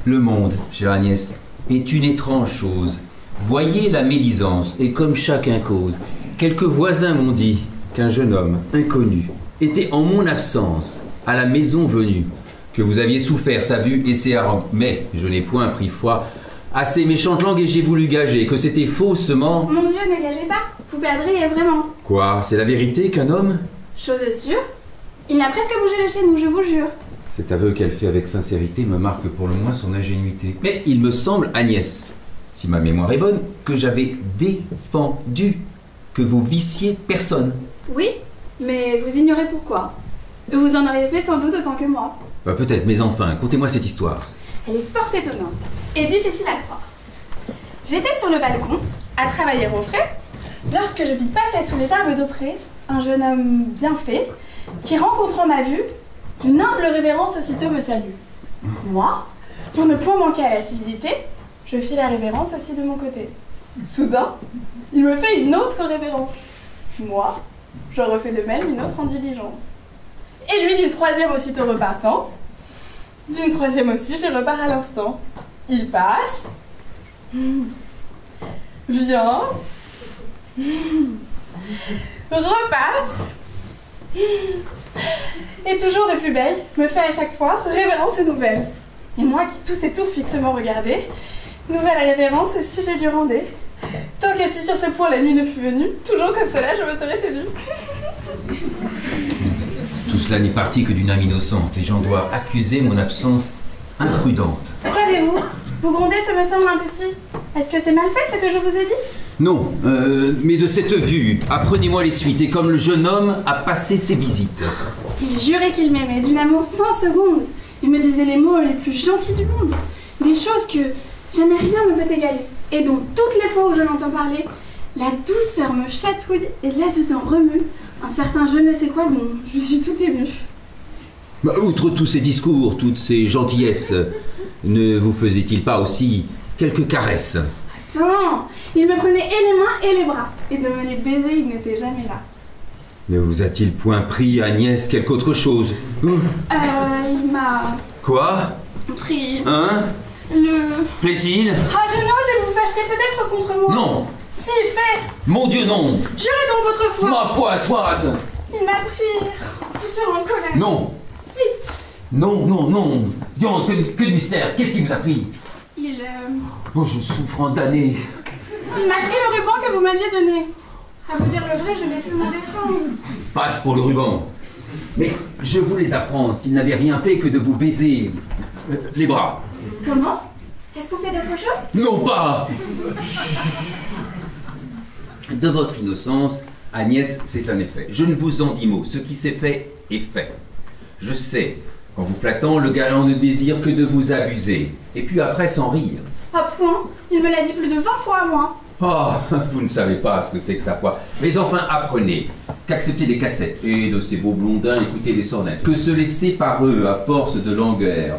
Le monde, chère Agnès, est une étrange chose. Voyez la médisance, et comme chacun cause, quelques voisins m'ont dit qu'un jeune homme inconnu était en mon absence à la maison venue, que vous aviez souffert sa vue et ses harangues. Mais je n'ai point pris foi à ces méchantes langues et j'ai voulu gager que c'était faussement... Mon Dieu, ne gagez pas. Vous perdriez vraiment. Quoi? C'est la vérité qu'un homme... Chose sûre, il n'a presque bougé de chez nous, je vous jure. Cet aveu qu'elle fait avec sincérité me marque pour le moins son ingénuité. Mais il me semble, Agnès, si ma mémoire est bonne, que j'avais défendu que vous vissiez personne. Oui, mais vous ignorez pourquoi. Vous en auriez fait sans doute autant que moi. Bah peut-être, mais enfin, contez-moi cette histoire. Elle est fort étonnante et difficile à croire. J'étais sur le balcon, à travailler au frais, lorsque je vis passer sous les arbres de près un jeune homme bien fait, qui rencontrant ma vue, d'une humble révérence aussitôt me salue. Moi, pour ne point manquer à la civilité, je fis la révérence aussi de mon côté. Soudain, il me fait une autre révérence. Moi, je refais de même une autre en diligence. Et lui d'une troisième aussitôt repartant. D'une troisième aussi, je repars à l'instant. Il passe. Vient. Repasse. Et toujours de plus belle, me fait à chaque fois révérence et nouvelle. Et moi qui tous et tout fixement regardais, nouvelle révérence aussi je lui rendais. Tant que si sur ce point la nuit ne fut venue, toujours comme cela je me serais tenue. Tout cela n'est parti que d'une âme innocente, et j'en dois accuser mon absence imprudente. Qu'avez-vous? Vous grondez, ça me semble un petit. Est-ce que c'est mal fait ce que je vous ai dit? Non, mais de cette vue, apprenez-moi les suites, et comme le jeune homme a passé ses visites. Il jurait qu'il m'aimait d'une amour sans seconde. Il me disait les mots les plus gentils du monde. Des choses que jamais rien ne peut égaler. Et dont toutes les fois où je l'entends parler, la douceur me chatouille et là-dedans remue un certain je ne sais quoi dont je suis tout émue. Bah, outre tous ces discours, toutes ces gentillesses, ne vous faisait-il pas aussi quelques caresses? Attends, il me prenait et les mains et les bras. Et de me les baiser, il n'était jamais là. Ne vous a-t-il point pris, Agnès, quelque autre chose? Il m'a... Quoi? Pris... Hein? Le... Plaît-il? Ah, je n'ose et vous fâcherez peut-être contre moi. Non! Si, fait! Mon Dieu, non! Jurez donc votre foi! Ma foi, soit! Il m'a pris... Vous serez en colère. Non! Si! Non, non, non! Diantre, que de mystère! Qu'est-ce qui vous a pris? Il... Oh, je souffre en damné. Il m'a pris le ruban que vous m'aviez donné. À vous dire le vrai, je n'ai pu m'en défendre. Passe pour le ruban. Mais je vous les apprends, s'il n'avait rien fait que de vous baiser les bras. Comment? Est-ce qu'on fait d'autre chose? Non pas! De votre innocence, Agnès, c'est un effet. Je ne vous en dis mot. Ce qui s'est fait est fait. Je sais, qu'en vous flattant, le galant ne désire que de vous abuser. Et puis après, sans rire. À point, il me l'a dit plus de 20 fois à moi. Oh, vous ne savez pas ce que c'est que sa foi. Mais enfin, apprenez qu'accepter des cassettes et de ces beaux blondins écouter des sornettes, que se laisser par eux à force de langueur,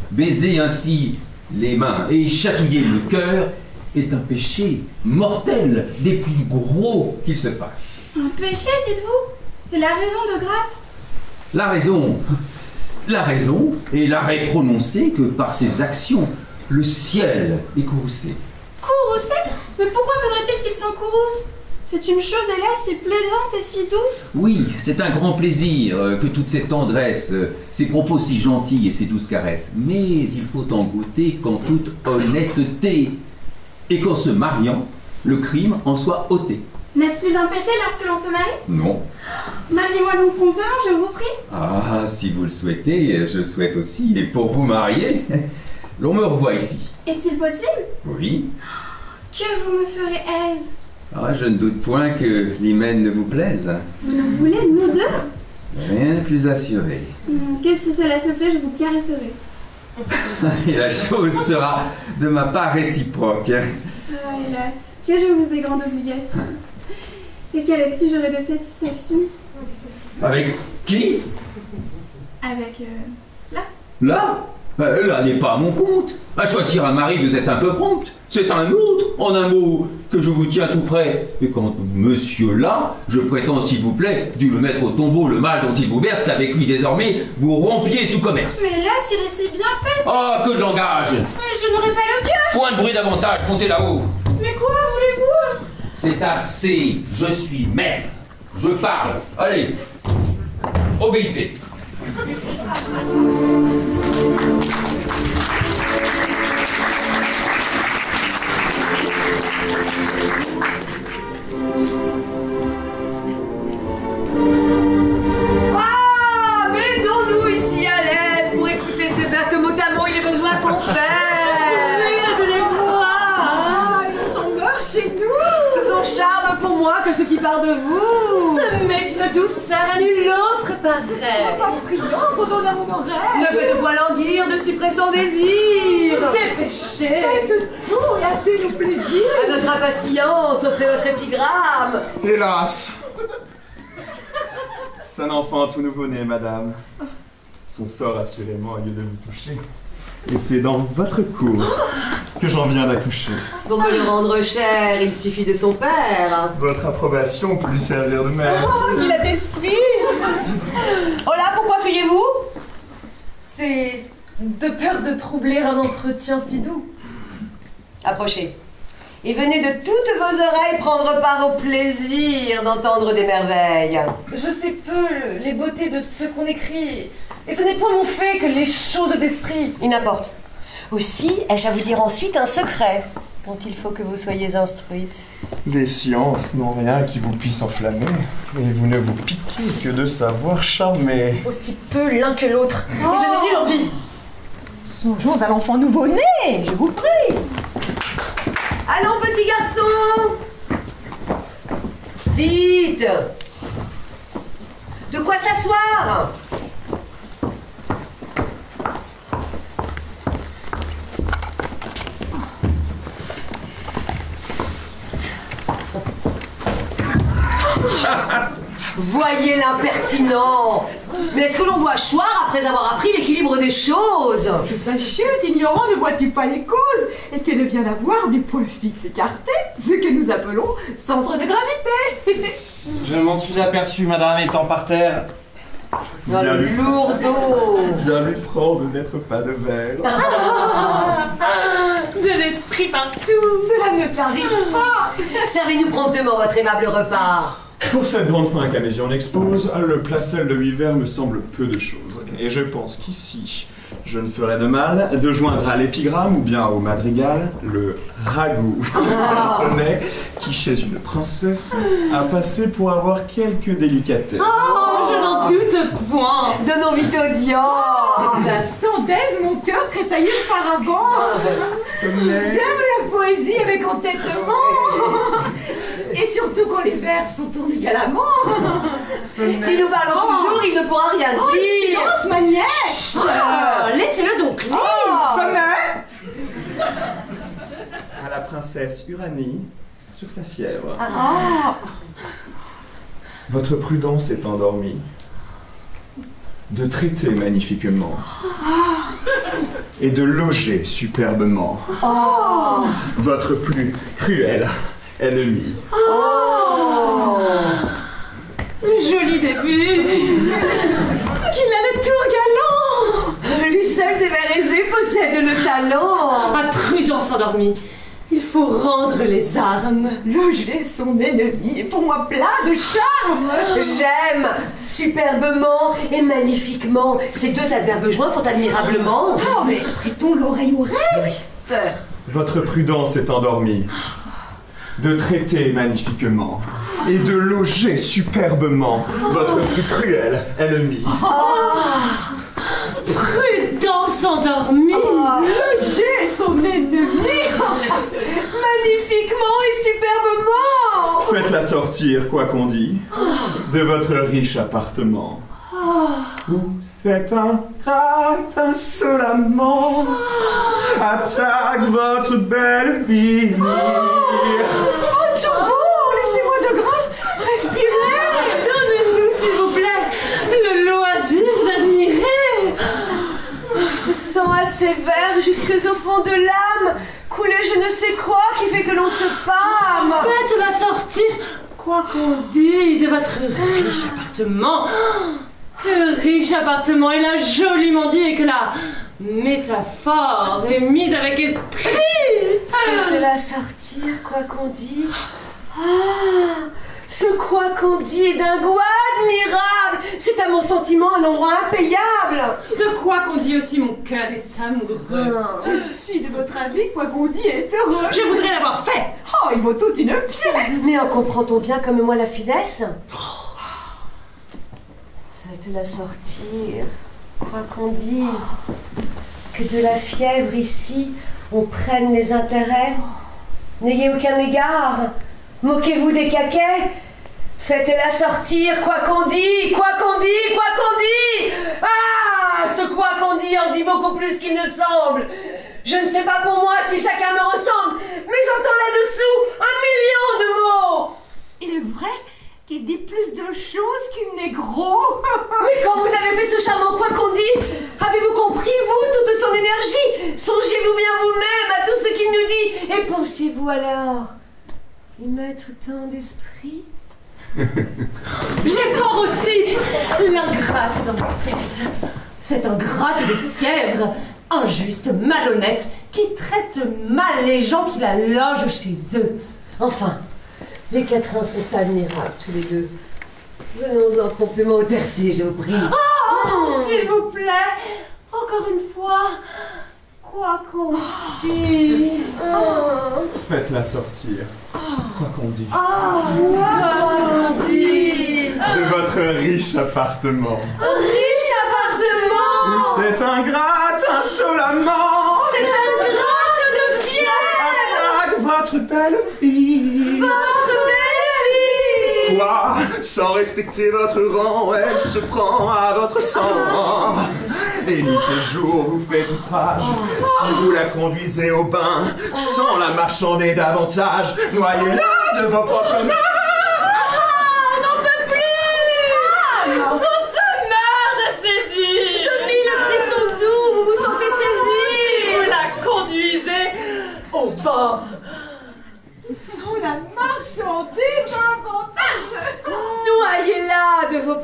baiser ainsi les mains et chatouiller le cœur est un péché mortel, des plus gros qu'il se fasse. Un péché, dites-vous? Et la raison de grâce? La raison est l'arrêt prononcé que par ses actions, le ciel est courroucé. Courroucé? Mais pourquoi faudrait-il qu'il s'en courrouce? C'est une chose, hélas, si plaisante et si douce. Oui, c'est un grand plaisir que toute cette tendresse, ces propos si gentils et ces douces caresses. Mais il faut en goûter qu'en toute honnêteté, et qu'en se mariant, le crime en soit ôté. N'est-ce plus un péché lorsque l'on se marie? Non. Mariez-moi donc promptement, je vous prie. Ah, si vous le souhaitez, je souhaite aussi. Et pour vous marier, l'on me revoit ici. Est-il possible? Oui. Que vous me ferez aise. Ah, je ne doute point que l'hymen ne vous plaise. Vous nous voulez, nous deux? Rien de plus assuré. Que si cela se fait, je vous caresserai. Et la chose sera de ma part réciproque. Ah, hélas, que je vous ai grande obligation. Et qu'avec qui j'aurai de satisfaction. Avec qui? Avec... là. Là? Là n'est pas mon compte. À choisir un mari, vous êtes un peu prompte. C'est un autre, en un mot, que je vous tiens tout près. Et quant monsieur là, je prétends, s'il vous plaît, dû le mettre au tombeau le mal dont il vous berce, qu'avec lui désormais, vous rompiez tout commerce. Mais là, s'il est si bien fait... Ah, que de langage! Mais je n'aurai pas le cœur! Point de bruit davantage, montez là-haut. Mais quoi voulez-vous? C'est assez, je suis maître. Je parle. Allez, obéissez. Ah, mettons-nous ici à l'aise pour écouter ces bêtes mot à mot, il est besoin qu'on fait. Ah, ils sont morts chez nous. C'est son charme pour moi que ce qui parle de vous. Ça met une douceur à nul autre pareil. Pas friand qu'on donne à mon oreille. Ne faites point languir de si pressants désirs. Dépêchez. Faites tout et hâtez-nous plaisir. À notre impatience, offrez votre épigramme. Hélas, C'est un enfant tout nouveau-né, madame. Son sort assurément a lieu de vous toucher. Et c'est dans votre cour que j'en viens d'accoucher. Pour me le rendre cher, il suffit de son père. Votre approbation peut lui servir de mère. Oh, qu'il a d'esprit! Oh là, pourquoi fuyez-vous? C'est de peur de troubler un entretien si doux. Approchez. Et venez de toutes vos oreilles prendre part au plaisir d'entendre des merveilles. Je sais peu les beautés de ce qu'on écrit, et ce n'est point mon fait que les choses d'esprit. Il n'importe. Aussi, ai-je à vous dire ensuite un secret dont il faut que vous soyez instruite. Les sciences n'ont rien qui vous puisse enflammer, et vous ne vous piquez que de savoir charmer. Aussi peu l'un que l'autre, et je n'ai nulle envie. Songeons à l'enfant nouveau-né, je vous prie. Allons, petit garçon! Vite! De quoi s'asseoir? Voyez l'impertinent! Mais est-ce que l'on doit choir après avoir appris l'équilibre des choses? Ta chute, ignorant, ne vois-tu pas les causes? Et qu'elle vient d'avoir du point fixe écarté, ce que nous appelons centre de gravité. Je m'en suis aperçu, madame, étant par terre. Bien lui lourdeau! Bien lui prendre n'être pas de verre. De l'esprit partout. Cela ne t'arrive pas. Servez-nous promptement votre aimable repas. Pour cette grande fin qu'à mes yeux on expose, le placel de 8 vers me semble peu de choses. Et je pense qu'ici, je ne ferais de mal de joindre à l'épigramme ou bien au madrigal le ragoût. Un sonnet qui, chez une princesse, a passé pour avoir quelques délicatesses. Oh, je n'en doute point. Donnons vite audience. La sondaise, mon cœur tressaillait auparavant. Sonnet. J'aime la poésie avec entêtement. Et surtout quand les vers sont tournés galamment. Si nous parlons toujours, il ne pourra rien Oh, dire. silence, ma nièce. Laissez-le donc lire. Sonnet à la princesse Uranie sur sa fièvre. Votre prudence est endormie. De traiter magnifiquement. Et de loger superbement. Votre plus cruel ennemi. Le joli début. Qu'il a le tour galant. Lui seul des vers aisés possède le talent. À prudence endormie. Il faut rendre les armes. Loger son ennemi est pour moi plein de charme. J'aime superbement et magnifiquement. Ces deux adverbes joints font admirablement. Oh, mais prêtons l'oreille au reste. Votre prudence est endormie. De traiter magnifiquement. Et de loger superbement votre plus cruel ennemi. Prudence endormie. Loger son ennemi. Magnifiquement et superbement. Faites-la sortir, quoi qu'on dit, de votre riche appartement. Où cet ingrate insolemment attaque votre belle vie. Oh, tout bon, laissez-moi de grâce respirer. Donnez-nous, s'il vous plaît, le loisir d'admirer. Ce sang assez vert jusque au fond de l'âme, couler je ne sais quoi qui fait que l'on se pâme. Faites-la sortir, quoi qu'on dise, de votre riche appartement. Que riche appartement, il a joliment dit, et que la métaphore est mise avec esprit. Faites-la sortir, quoi qu'on dit. Ce quoi qu'on dit est d'un goût admirable. C'est à mon sentiment un endroit impayable. De quoi qu'on dit aussi, mon cœur est amoureux. Je suis de votre avis, quoi qu'on dit est heureux. Je voudrais l'avoir fait. Oh, il vaut toute une pièce. Mais en comprend-on bien comme moi la finesse? Faites-la sortir, quoi qu'on dise. Que de la fièvre ici, on prenne les intérêts. N'ayez aucun égard. Moquez-vous des caquets. Faites-la sortir, quoi qu'on dit, quoi qu'on dit, quoi qu'on dit. Ah, ce quoi qu'on dit en dit beaucoup plus qu'il ne semble. Je ne sais pas pour moi si chacun me ressemble, mais j'entends là-dessous 1 million de mots. Il est vrai qui dit plus de choses qu'il n'est gros. Mais quand vous avez fait ce charmant point qu'on dit, avez-vous compris, vous, toute son énergie? Songez-vous bien vous-même à tout ce qu'il nous dit, et pensez-vous alors y mettre tant d'esprit? J'éplore aussi l'ingrate dans ma tête. Cette ingrate de fièvre, injuste, malhonnête, qui traite mal les gens qui la logent chez eux. Enfin, les quatrains sont admirables tous les deux. Venons-en promptement au tertier, je vous prie. S'il vous plaît, encore une fois, quoi qu'on dise. Faites-la sortir. Quoi qu'on dise. Quoi qu'on dise. De votre riche appartement. Riche appartement. Où cette ingrate insolemment. Cette ingrate de fièvre. Attaque votre belle fille. Votre belle fille. Quoi? Sans respecter votre rang, elle se prend à votre sang. Et nuit et jour vous faites outrage. Si vous la conduisez au bain, sans la marchander davantage, noyez-la de vos propres mains. On n'en peut plus. On se meurt de plaisir. Tommy, le frisson doux, vous vous sentez saisi. Vous la conduisez au bord. Sans la marchander davantage. Noyez-la de vos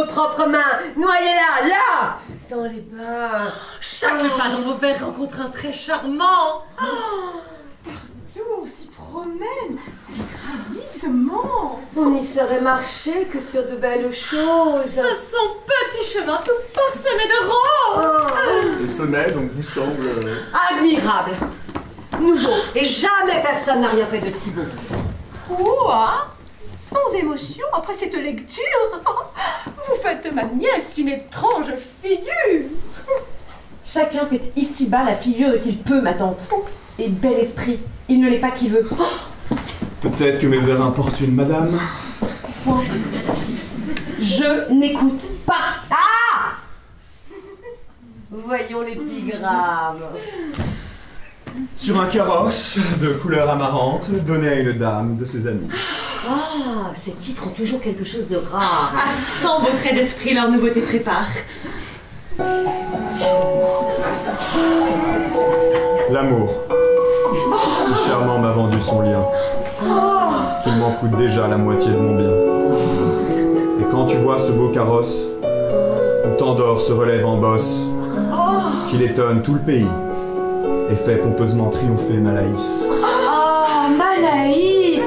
propres mains, noyez-la, là, dans les bains. Chaque pas dans vos verres rencontre un trait charmant. Partout on s'y promène, gravissement. On n'y saurait marcher que sur de belles choses. Ce sont petits chemins tout parsemés de roses. Le sommet donc vous semble... Admirable, nouveau, et jamais personne n'a rien fait de si beau. Quoi? Sans émotion, après cette lecture, vous faites de ma nièce une étrange figure. Chacun fait ici-bas la figure qu'il peut, ma tante. Et bel esprit, il ne l'est pas qui veut. Peut-être que mes vers importunent, madame. Je n'écoute pas. Ah! Voyons l'épigramme. Sur un carrosse de couleur amarante, donné à une dame de ses amis. Ah, ces titres ont toujours quelque chose de rare. À 100 beaux traits d'esprit, leur nouveauté prépare. L'amour. Si charmant m'a vendu son lien, qu'il m'en coûte déjà la moitié de mon bien. Et quand tu vois ce beau carrosse, où tant d'or se relève en bosse, qu'il étonne tout le pays, et fait pompeusement triompher Malaïs. Ah, Malaïs!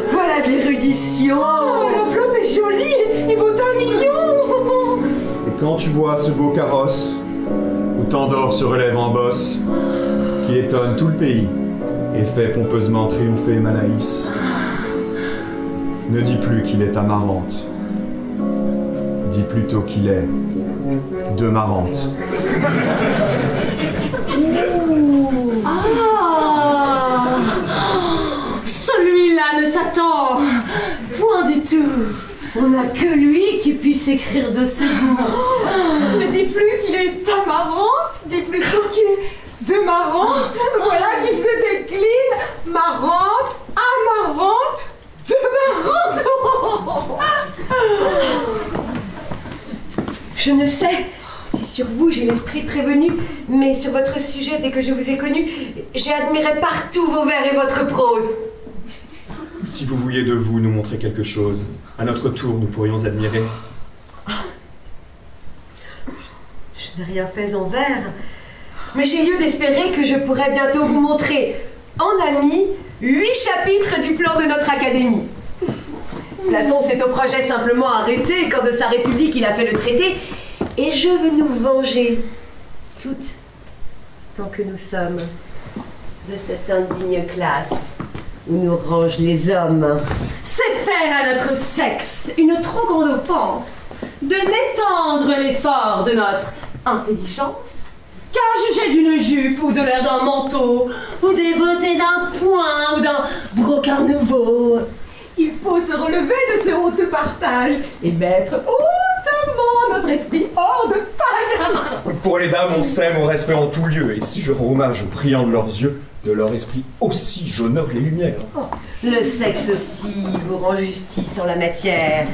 Voilà de l'érudition! Oh, l'enveloppe est jolie, il vaut 1 million! Et quand tu vois ce beau carrosse, où tant d'or se relève en bosse, qu'il étonne tout le pays, et fait pompeusement triompher Malaïs, ne dis plus qu'il est amarante, dis plutôt qu'il est demarante. Ah! Celui-là ne s'attend point du tout. On n'a que lui qui puisse écrire de ce goût. Ne dis plus qu'il est amarante, dis plutôt qu'il est demarante. Voilà qui se décline. Marante, amarante, demarante. Je ne sais si sur vous j'ai l'esprit prévenu, mais sur votre sujet, dès que je vous ai connu, j'ai admiré partout vos vers et votre prose. Si vous vouliez de vous nous montrer quelque chose, à notre tour nous pourrions admirer. Je n'ai rien fait en vers, mais j'ai lieu d'espérer que je pourrai bientôt vous montrer, en ami, 8 chapitres du plan de notre académie. Platon s'est au projet simplement arrêté quand de sa République il a fait le traité, et je veux nous venger, toutes, tant que nous sommes, de cette indigne classe où nous rangent les hommes. C'est faire à notre sexe une trop grande offense de n'étendre l'effort de notre intelligence qu'à juger d'une jupe ou de l'air d'un manteau ou des beautés d'un point ou d'un brocart nouveau. Il faut se relever de ce honteux partage et mettre hautement notre esprit hors de page. Pour les dames, on s'aime au respect en tout lieu, et si je rends hommage aux brillants de leurs yeux, De leur esprit aussi, j'honore les lumières. Le sexe aussi vous rend justice en la matière.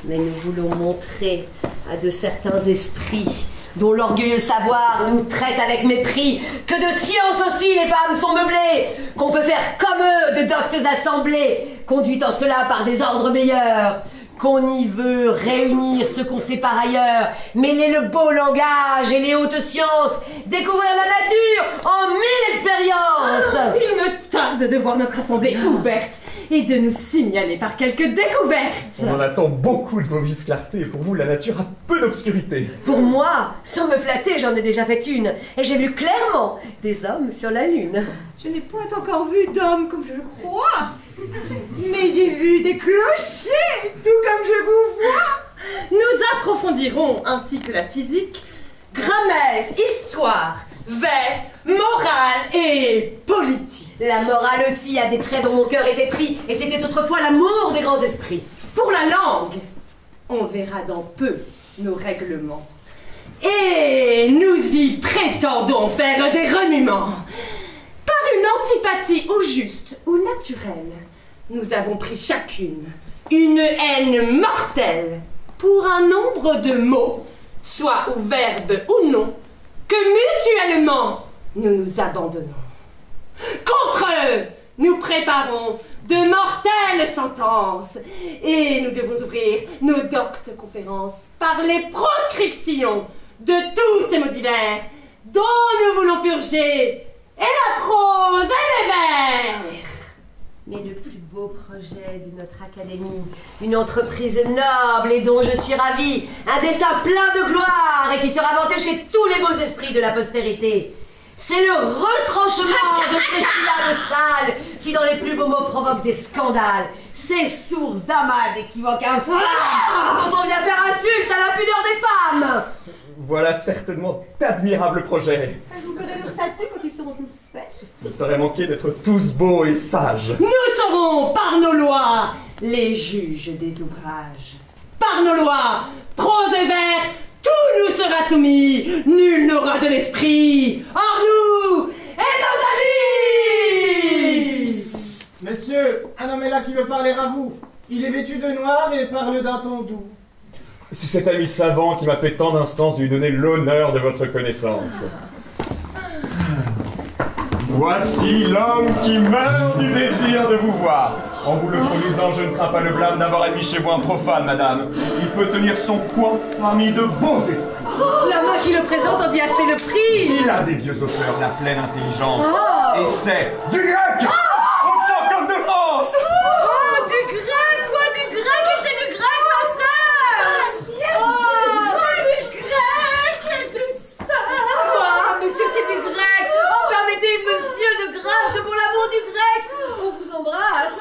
Mais nous voulons montrer à de certains esprits dont l'orgueilleux savoir nous traite avec mépris, que de science aussi les femmes sont meublées, qu'on peut faire comme eux de doctes assemblées, conduites en cela par des ordres meilleurs, qu'on y veut réunir ce qu'on sait par ailleurs, mêler le beau langage et les hautes sciences, découvrir la nature en 1000 expériences. Il me tarde de voir notre assemblée ouverte et de nous signaler par quelques découvertes. On en attend beaucoup de vos vives clartés. Pour vous, la nature a peu d'obscurité. Pour moi, sans me flatter, j'en ai déjà fait une. Et j'ai vu clairement des hommes sur la lune. Je n'ai point encore vu d'hommes comme je le crois. Mais j'ai vu des clochers, tout comme je vous vois. Nous approfondirons, ainsi que la physique, grammaire, histoire, vers, morale et politique. La morale aussi a des traits dont mon cœur était pris, et c'était autrefois l'amour des grands esprits. Pour la langue, on verra dans peu nos règlements. Et nous y prétendons faire des remuements. Par une antipathie ou juste ou naturelle, nous avons pris chacune une haine mortelle pour un nombre de mots, soit ou verbes ou non, que mutuellement nous nous abandonnons. Contre eux, nous préparons de mortelles sentences et nous devons ouvrir nos doctes conférences par les proscriptions de tous ces mots divers dont nous voulons purger et la prose et les vers. Mais le plus beau projet de notre académie, une entreprise noble et dont je suis ravie, un dessein plein de gloire et qui sera vanté chez tous les beaux esprits de la postérité, c'est le retranchement de ces syllabes sales qui dans les plus beaux mots provoquent des scandales, ces sources d'amas d'équivoques infâmes dont on vient faire insulte à la pudeur des femmes. Voilà certainement d'admirables projets. Vous connaissez nos statuts quand ils seront tous faits. Il ne saurait manquer d'être tous beaux et sages. Nous serons, par nos lois, les juges des ouvrages. Par nos lois, prose et vers, tout nous sera soumis. Nul n'aura de l'esprit, hors nous et nos amis. Monsieur, un homme est là qui veut parler à vous. Il est vêtu de noir et parle d'un ton doux. C'est cet ami savant qui m'a fait tant d'instances de lui donner l'honneur de votre connaissance. Voici l'homme qui meurt du désir de vous voir. En vous le conduisant, je ne crains pas le blâme d'avoir admis chez vous un profane, madame. Il peut tenir son coin parmi de beaux esprits. La main qui le présente en dit assez le prix. Il a des vieux auteurs, la pleine intelligence. Et c'est du grec autant comme de France. Oh, du grec, quoi, du grec, et c'est du grec, ma sœur. Du grec, du sang. Quoi, monsieur, c'est du grec. Oh, permettez, monsieur, de grâce, pour l'amour du grec. On vous embrasse.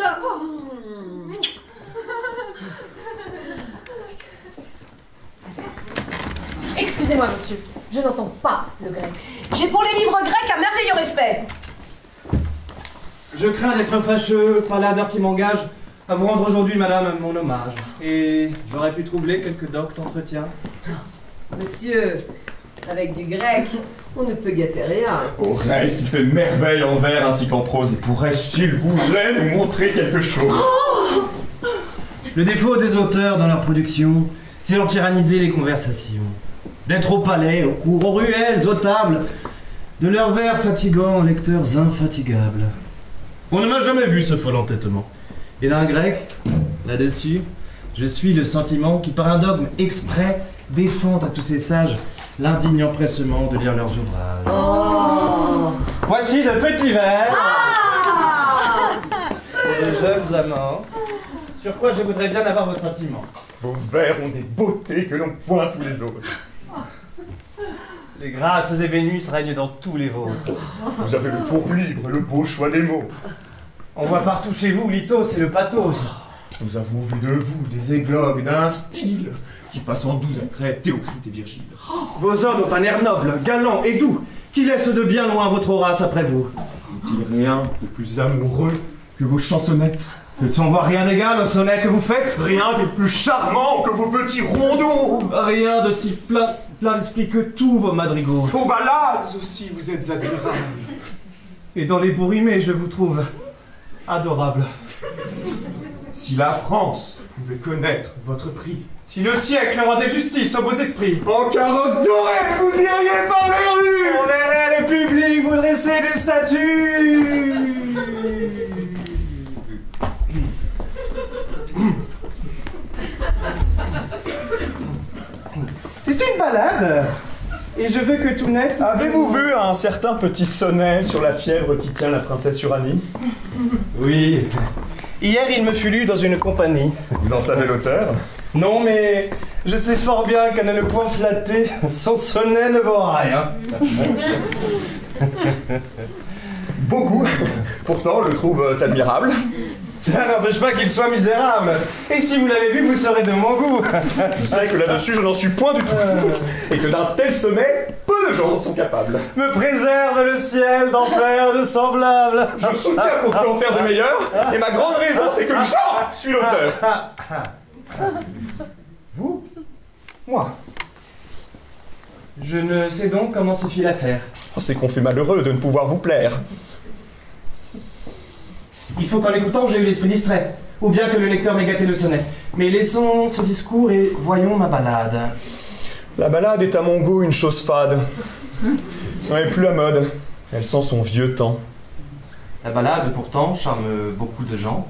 Excusez-moi, monsieur, je n'entends pas le grec. J'ai pour les livres grecs un merveilleux respect. Je crains d'être fâcheux par l'ardeur qui m'engage à vous rendre aujourd'hui, madame, mon hommage. Et j'aurais pu troubler quelques doctes entretiens. Monsieur, avec du grec, on ne peut gâter rien. Au reste, il fait merveille en vers ainsi qu'en prose. Il pourrait, s'il voulait, nous montrer quelque chose. Le défaut des auteurs dans leur production, c'est d'en tyranniser les conversations. D'être au palais, aux cours, aux ruelles, aux tables, de leurs vers fatigants aux lecteurs infatigables. On ne m'a jamais vu ce fol entêtement. Et d'un grec, là-dessus, je suis le sentiment qui, par un dogme exprès, défend à tous ces sages l'indigne empressement de lire leurs ouvrages. Oh. Voici de petits vers pour de jeunes amants, sur quoi je voudrais bien avoir vos sentiments. Vos vers ont des beautés que l'on pointe tous les autres. Les grâces et Vénus règnent dans tous les vôtres. Vous avez le tour libre et le beau choix des mots. On voit partout chez vous l'ithos et le pathos. Nous avons vu de vous des églogues d'un style qui passe en 12 après Théocrite et Virgile. Vos odes ont un air noble, galant et doux, qui laisse de bien loin votre Horace après vous. N'est-il rien de plus amoureux que vos chansonnettes? Peut-on voir rien d'égal au sonnet que vous faites? Rien de plus charmant que vos petits rondeaux. Rien de si plein d'esprit que tous vos madrigaux. Vos ballades aussi, vous êtes admirables. Et dans les bourrimés, je vous trouve adorable. Si la France pouvait connaître votre prix. Si le siècle rendait justice aux beaux esprits. En carrosse dorée, vous iriez par les rues. On verrait les publics vous dresser des statues. C'est une balade. Et je veux que tout net... Avez-vous vu un certain petit sonnet sur la fièvre qui tient la princesse Uranie? Oui. Hier, il me fut lu dans une compagnie. Vous en savez l'auteur? Non, mais je sais fort bien qu'à ne le point flatter, son sonnet ne vaut rien. Beaucoup. Pourtant, je le trouve admirable. Ça n'empêche pas qu'il soit misérable. Et si vous l'avez vu, vous serez de mon goût. Je sais que là-dessus, je n'en suis point du tout. Et que d'un tel sommet, peu de gens sont capables. Me préserve le ciel d'en faire de semblables. Je soutiens qu'on peut en faire de meilleurs. Et ma grande raison, c'est que j'en suis l'auteur. Vous? Moi. Je ne sais donc comment se fit l'affaire. Oh, c'est qu'on fait malheureux de ne pouvoir vous plaire. Il faut qu'en écoutant, j'ai eu l'esprit distrait. Ou bien que le lecteur m'ait gâté le sonnet. Mais laissons ce discours et voyons ma ballade. La ballade est à mon goût une chose fade. Ce n'est plus la mode. Elle sent son vieux temps. La ballade, pourtant, charme beaucoup de gens.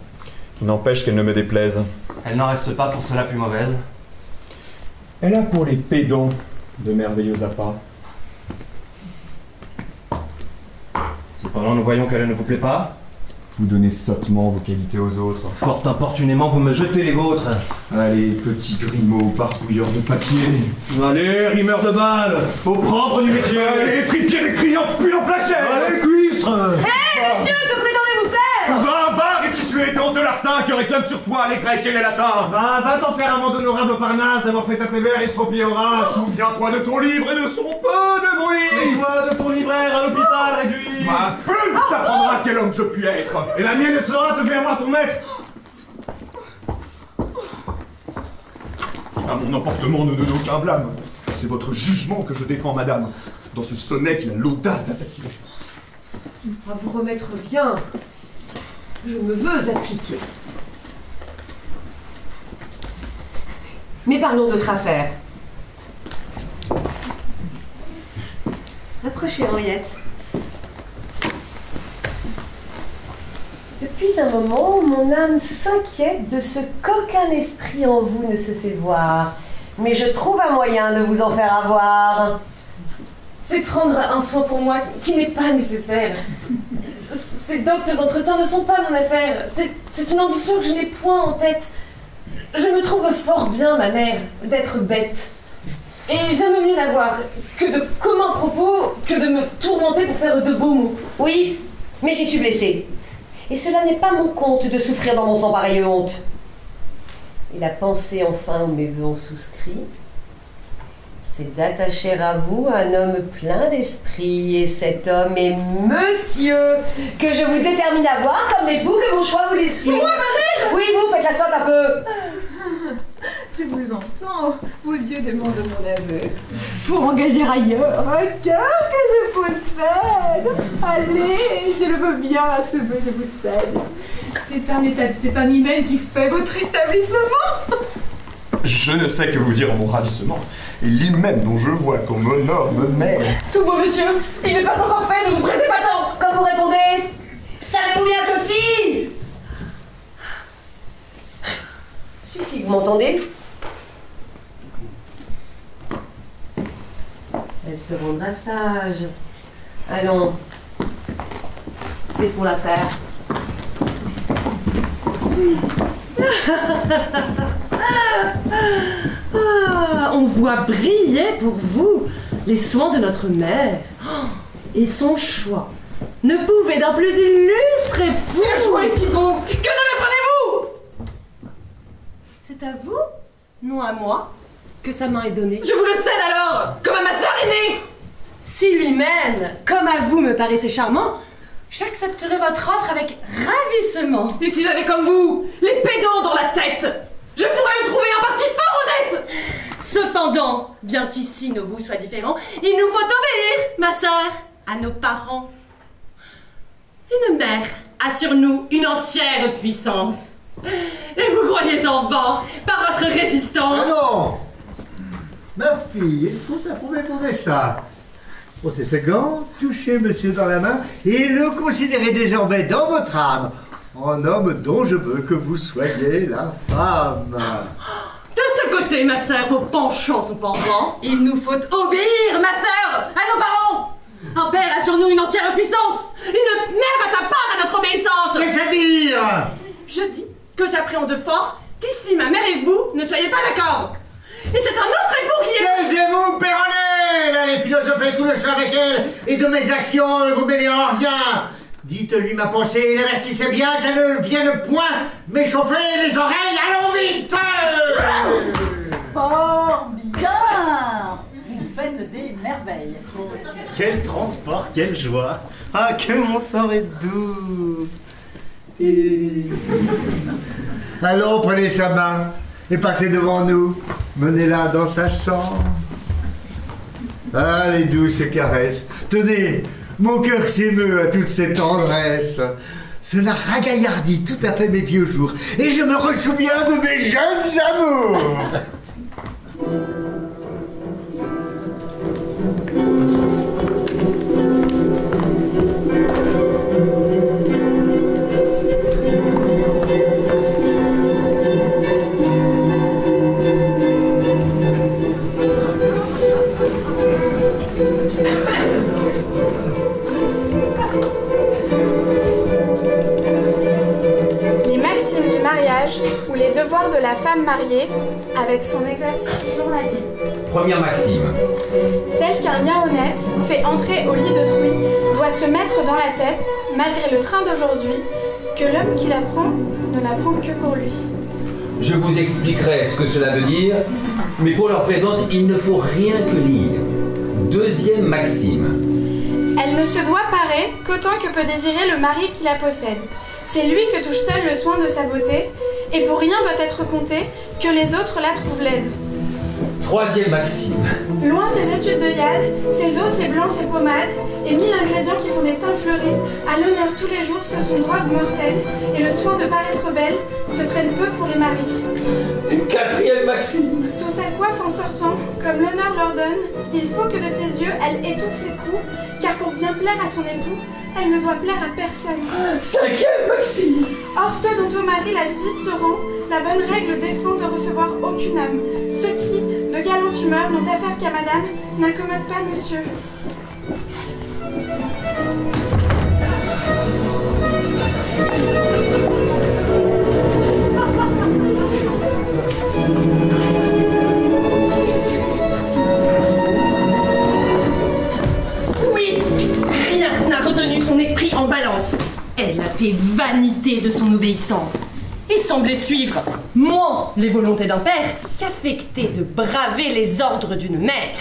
Il n'empêche qu'elle ne me déplaise. Elle n'en reste pas pour cela plus mauvaise. Elle a pour les pédants de merveilleux appâts. Cependant, nous voyons qu'elle ne vous plaît pas. Vous donnez sottement vos qualités aux autres. Fort importunément, vous me jetez les vôtres. Allez, petits grimaud, barbouilleurs de papier. Allez, rimeur de balles, au propre du métier. Allez, fripiers des clients, puis en placette. Allez, cuistre. Hé, messieurs, que prétendez-vous faire? Va, restituer ton de l'arsin que réclament sur toi les Grecs et les Latins. Va t'en faire amende honorable au Parnasse d'avoir fait Athéber et Sopie Horace. Souviens-toi de ton livre et de son peu de bruit. Et toi de ton libraire à l'hôpital réduit. Ma plume t'apprendra quel homme je puis être. Et la mienne sera te faire voir ton maître. À mon emportement ne donne aucun blâme. C'est votre jugement que je défends, madame. Dans ce sonnet qu'il a l'audace d'attaquer. À vous remettre bien. Je me veux appliquer. Mais parlons d'autre affaire. Approchez, Henriette. Depuis un moment, mon âme s'inquiète de ce qu'aucun esprit en vous ne se fait voir. Mais je trouve un moyen de vous en faire avoir. C'est prendre un soin pour moi qui n'est pas nécessaire. Ces doctes entretiens ne sont pas mon affaire. C'est une ambition que je n'ai point en tête. Je me trouve fort bien, ma mère, d'être bête. Et j'aime mieux l'avoir que de communs propos que de me tourmenter pour faire de beaux mots. Oui, mais j'y suis blessée. Et cela n'est pas mon compte de souffrir dans mon sang pareille honte. Et la pensée enfin où mes voeux ont souscrit, c'est d'attacher à vous un homme plein d'esprit. Et cet homme est monsieur, que je vous détermine à voir comme époux que mon choix vous l'estime. Moi, ma mère! Oui, vous, faites la sorte un peu. Je vous entends, vos yeux demandent mon aveu. Pour engager ailleurs un cœur que je possède. Allez, je le veux bien, ce vœu, je vous cède. C'est un hymen qui fait votre établissement. Je ne sais que vous dire en mon ravissement. Et l'hymen dont je vois qu'on m'honore me mêle. Tout beau monsieur, il n'est pas encore fait, ne vous pressez pas tant. Comme vous répondez, savez-vous bien que si? Suffit, vous m'entendez? Elle se rendra sage. Allons, laissons-la faire. On voit briller pour vous les soins de notre mère. Et son choix ne pouvait d'un plus illustre époux. Si le choix est si beau, que ne le prenez-vous? C'est à vous, non à moi, que sa main est donnée. Je vous le cède alors, comme à ma sœur aînée. Si l'hymen, comme à vous, me paraissait charmant, j'accepterai votre offre avec ravissement. Et si j'avais comme vous, les pédants dans la tête, je pourrais le trouver un parti fort honnête. Cependant, bien qu'ici nos goûts soient différents, il nous faut obéir, ma sœur, à nos parents. Une mère a sur nous une entière puissance. Et vous croyez en vain par votre résistance. Ah non! Ma fille, il faut approuver mon dessin. Ôtez ce gant, touchez monsieur dans la main et le considérez désormais dans votre âme en homme dont je veux que vous soyez la femme. De ce côté, ma sœur, vos penchants sont fort grands. Il nous faut obéir, ma sœur, à nos parents. Un père a sur nous une entière puissance. Une mère a sa part à notre obéissance. C'est-à-dire? Je dis que j'appréhende fort qu'ici ma mère et vous ne soyez pas d'accord. Et c'est un autre époux qui est... Taisez-vous, Péronnet! Allez philosopher tout le champ avec elle, et de mes actions ne vous mêlez en rien. Dites-lui ma pensée et l'avertissez bien qu'elle ne vienne point m'échauffer les oreilles. Allons vite! Fort bien! Vous faites des merveilles. Quel transport, quelle joie! Ah, que mon sort est doux! Allons, prenez sa main et passez devant nous. Menez-la dans sa chambre. Ah, les douces caresses. Tenez, mon cœur s'émeut à toutes ces tendresses. Cela ragaillardit tout à fait mes vieux jours. Et je me ressouviens de mes jeunes amours. Ou les devoirs de la femme mariée avec son exercice journalier. Première maxime. Celle qu'un lien honnête fait entrer au lit d'autrui doit se mettre dans la tête, malgré le train d'aujourd'hui, que l'homme qui l'apprend ne l'apprend que pour lui. Je vous expliquerai ce que cela veut dire, mais pour l'heure présente, il ne faut rien que lire. Deuxième maxime. Elle ne se doit parer qu'autant que peut désirer le mari qui la possède. C'est lui que touche seul le soin de sa beauté, et pour rien doit être compté que les autres la trouvent laide. Troisième maxime. Loin ses études de yad, ses os, ses blancs, ses pommades, et 1000 ingrédients qui font des teints fleuris, à l'honneur tous les jours, ce sont drogues mortelles, et le soin de paraître belle se prennent peu pour les maris. Quatrième maxime. Sous sa coiffe en sortant, comme l'honneur leur donne, il faut que de ses yeux elle étouffe les coups, car pour bien plaire à son époux, elle ne doit plaire à personne. Cinquième maxime. Or, ceux dont au mari la visite se rend, la bonne règle défend de recevoir aucune âme. Ceux qui, de galante humeur, n'ont affaire qu'à madame, n'incommodent pas monsieur. Oui, rien n'a retenu son esprit en balance. Elle a fait vanité de son obéissance et semblait suivre moins les volontés d'un père qu'affecter de braver les ordres d'une mère.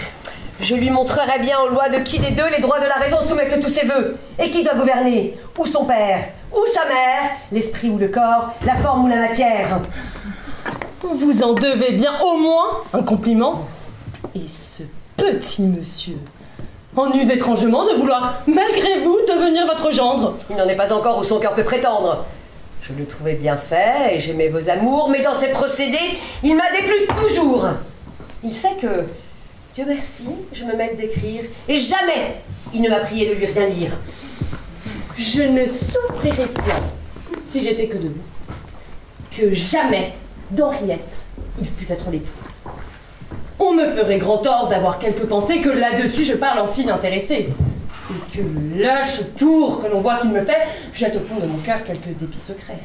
Je lui montrerai bien aux lois de qui des deux les droits de la raison soumettent tous ses vœux. Et qui doit gouverner? Ou son père, ou sa mère, l'esprit ou le corps, la forme ou la matière. Vous en devez bien au moins un compliment. Et ce petit monsieur en use étrangement de vouloir, malgré vous, devenir votre gendre. Il n'en est pas encore où son cœur peut prétendre. Je le trouvais bien fait et j'aimais vos amours, mais dans ses procédés, il m'a déplu toujours. Il sait que, Dieu merci, je me mêle d'écrire, et jamais il ne m'a prié de lui rien lire. Je ne souffrirais point, si j'étais que de vous, que jamais d'Henriette il pût être l'époux. On me ferait grand tort d'avoir quelque pensée que là-dessus je parle en fille intéressée, et que le lâche tour que l'on voit qu'il me fait jette au fond de mon cœur quelques dépits secrets.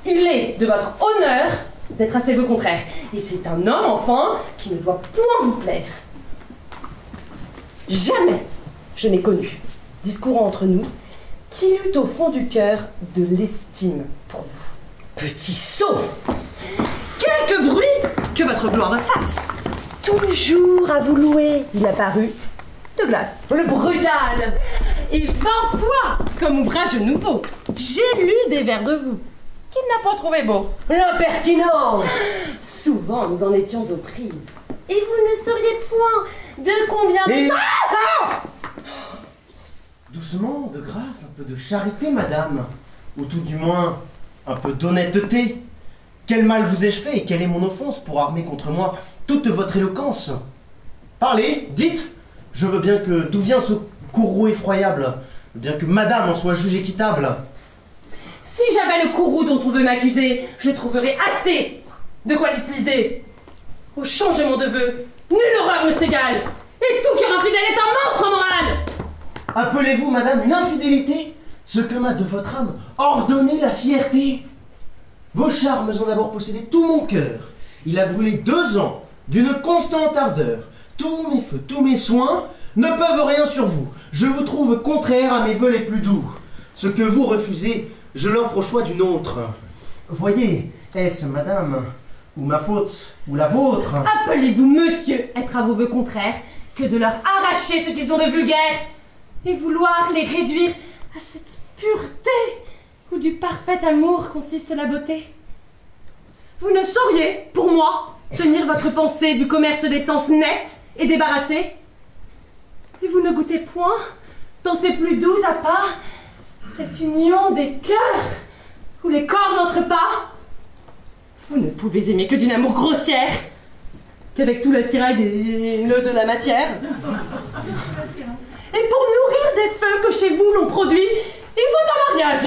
Il est de votre honneur d'être à ses vœux contraires, et c'est un homme, enfin, qui ne doit point vous plaire. Jamais je n'ai connu, discourant entre nous, qu'il eût au fond du cœur de l'estime pour vous. Petit sot! Quelque bruit que votre gloire me fasse. Toujours à vous louer, il a paru de glace. Le brutal! Et 20 fois, comme ouvrage nouveau, j'ai lu des vers de vous, qu'il n'a pas trouvé beau. L'impertinent! Souvent nous en étions aux prises, et vous ne sauriez point de combien de... Doucement, de grâce, un peu de charité, madame. Ou tout du moins, un peu d'honnêteté. Quel mal vous ai-je fait et quelle est mon offense pour armer contre moi toute votre éloquence? Parlez, dites. Je veux bien que d'où vient ce courroux effroyable. Je veux bien que madame en soit juge équitable. Si j'avais le courroux dont on veut m'accuser, je trouverais assez de quoi l'utiliser. Au changement de vœux, nulle horreur ne s'égale. Et tout cœur infidèle est un monstre moral. Appelez-vous, madame, une infidélité ce que m'a de votre âme ordonné la fierté? Vos charmes ont d'abord possédé tout mon cœur. Il a brûlé 2 ans d'une constante ardeur. Tous mes feux, tous mes soins ne peuvent rien sur vous. Je vous trouve contraire à mes vœux les plus doux. Ce que vous refusez, je l'offre au choix d'une autre. Voyez, est-ce, madame, ou ma faute, ou la vôtre? Appelez-vous monsieur être à vos vœux contraires que de leur arracher ce qu'ils ont de vulgaire et vouloir les réduire à cette pureté où du parfait amour consiste la beauté. Vous ne sauriez, pour moi, tenir votre pensée du commerce des sens net et débarrassé. Et vous ne goûtez point, dans ses plus doux appas, cette union des cœurs où les corps n'entrent pas. Vous ne pouvez aimer que d'une amour grossière, qu'avec tout l'attirail des nœuds de la matière. Et pour nourrir des feux que chez vous l'on produit, il faut un mariage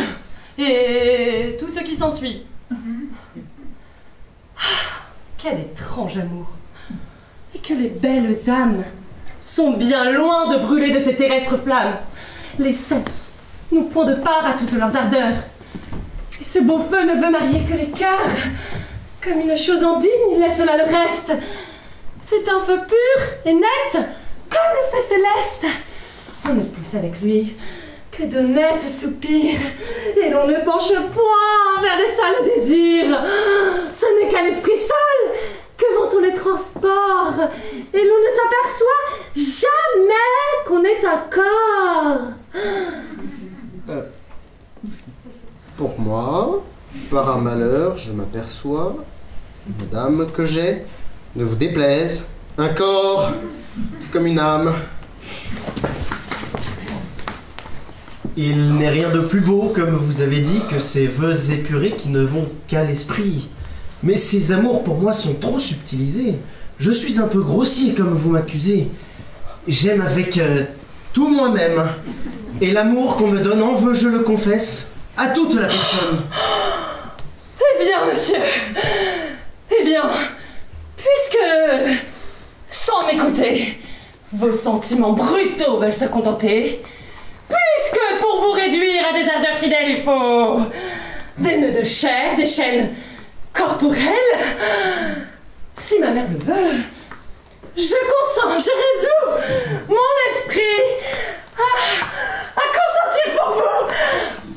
et tout ce qui s'ensuit. Quel étrange amour! Et que les belles âmes sont bien loin de brûler de ces terrestres flammes. Les sens n'ont point de part à toutes leurs ardeurs. Et ce beau feu ne veut marier que les cœurs. Comme une chose indigne, il laisse là le reste. C'est un feu pur et net, comme le feu céleste. On ne pousse avec lui que d'honnêtes soupirs, et l'on ne penche point vers les sales désirs. Ce n'est qu'à l'esprit seul que vont tous les transports, et l'on ne s'aperçoit jamais qu'on est un corps. Pour moi, par un malheur, je m'aperçois, madame, que j'ai, ne vous déplaise, un corps, tout comme une âme. Il n'est rien de plus beau, comme vous avez dit, que ces vœux épurés qui ne vont qu'à l'esprit. Mais ces amours pour moi sont trop subtilisés. Je suis un peu grossier comme vous m'accusez. J'aime avec tout moi-même. Et l'amour qu'on me donne en veut, je le confesse, à toute la personne. Eh bien, monsieur, eh bien, puisque, sans m'écouter, vos sentiments brutaux veulent se contenter, puisque pour vous réduire à des ardeurs fidèles, il faut des nœuds de chair, des chaînes corporelles, si ma mère le veut, je consens, je résous mon esprit à consentir pour vous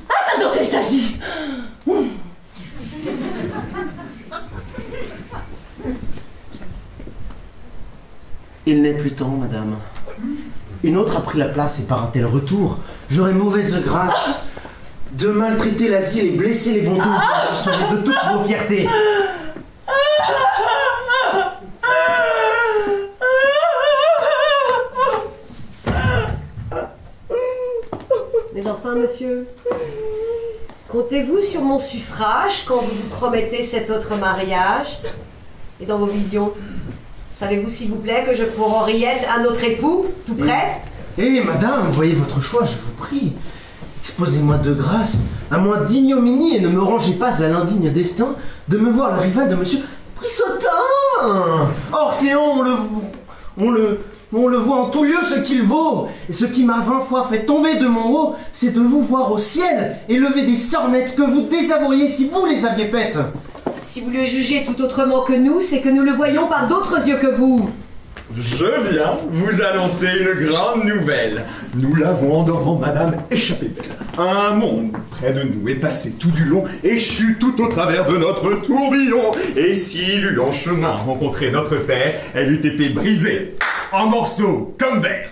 à ce dont il s'agit. Il n'est plus temps, madame. Une autre a pris la place et par un tel retour, j'aurais mauvaise grâce de maltraiter l'asile et blesser les bontés qui sont de toutes vos fiertés. Mais enfin, monsieur, comptez-vous sur mon suffrage quand vous vous promettez cet autre mariage? Et dans vos visions, savez-vous, s'il vous plaît, que je cours Henriette à notre époux, tout près? Eh, madame, voyez votre choix, je vous prie. Exposez-moi de grâce à moins d'ignominie et ne me rangez pas à l'indigne destin de me voir le rival de monsieur Trissotin. Or, c'est on le voit en tout lieu ce qu'il vaut. Et ce qui m'a 20 fois fait tomber de mon haut, c'est de vous voir au ciel et lever des sornettes que vous désavoueriez si vous les aviez faites. Si vous le jugez tout autrement que nous, c'est que nous le voyons par d'autres yeux que vous. Je viens vous annoncer une grande nouvelle. Nous l'avons en dormant, madame, échappé d'elle. Un monde près de nous est passé tout du long, échu tout au travers de notre tourbillon. Et s'il eût en chemin rencontré notre terre, elle eût été brisée en morceaux comme verre.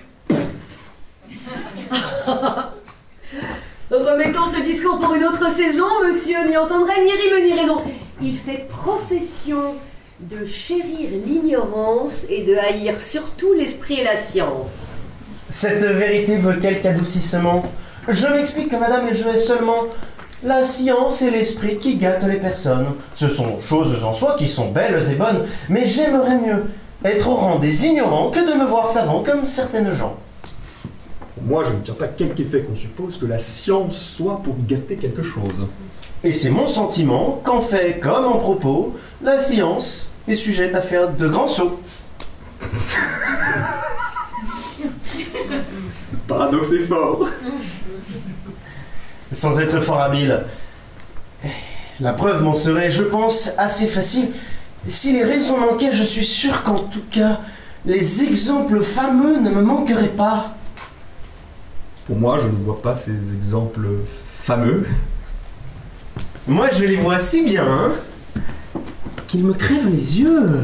Remettons ce discours pour une autre saison, monsieur n'y entendrait ni rime ni raison. Il fait profession de chérir l'ignorance et de haïr surtout l'esprit et la science. Cette vérité veut quelque adoucissement? Je m'explique que madame, je est seulement la science et l'esprit qui gâtent les personnes. Ce sont choses en soi qui sont belles et bonnes, mais j'aimerais mieux être au rang des ignorants que de me voir savant comme certaines gens. Moi, je ne tiens pas quelque effet qu'on suppose que la science soit pour gâter quelque chose. Et c'est mon sentiment qu'en fait, comme en propos, la science est sujette à faire de grands sauts. Le paradoxe est fort. Sans être fort habile. La preuve m'en serait, je pense, assez facile. Si les raisons manquaient, je suis sûr qu'en tout cas, les exemples fameux ne me manqueraient pas. Pour moi, je ne vois pas ces exemples fameux. Moi, je les vois si bien, hein, qu'ils me crèvent les yeux.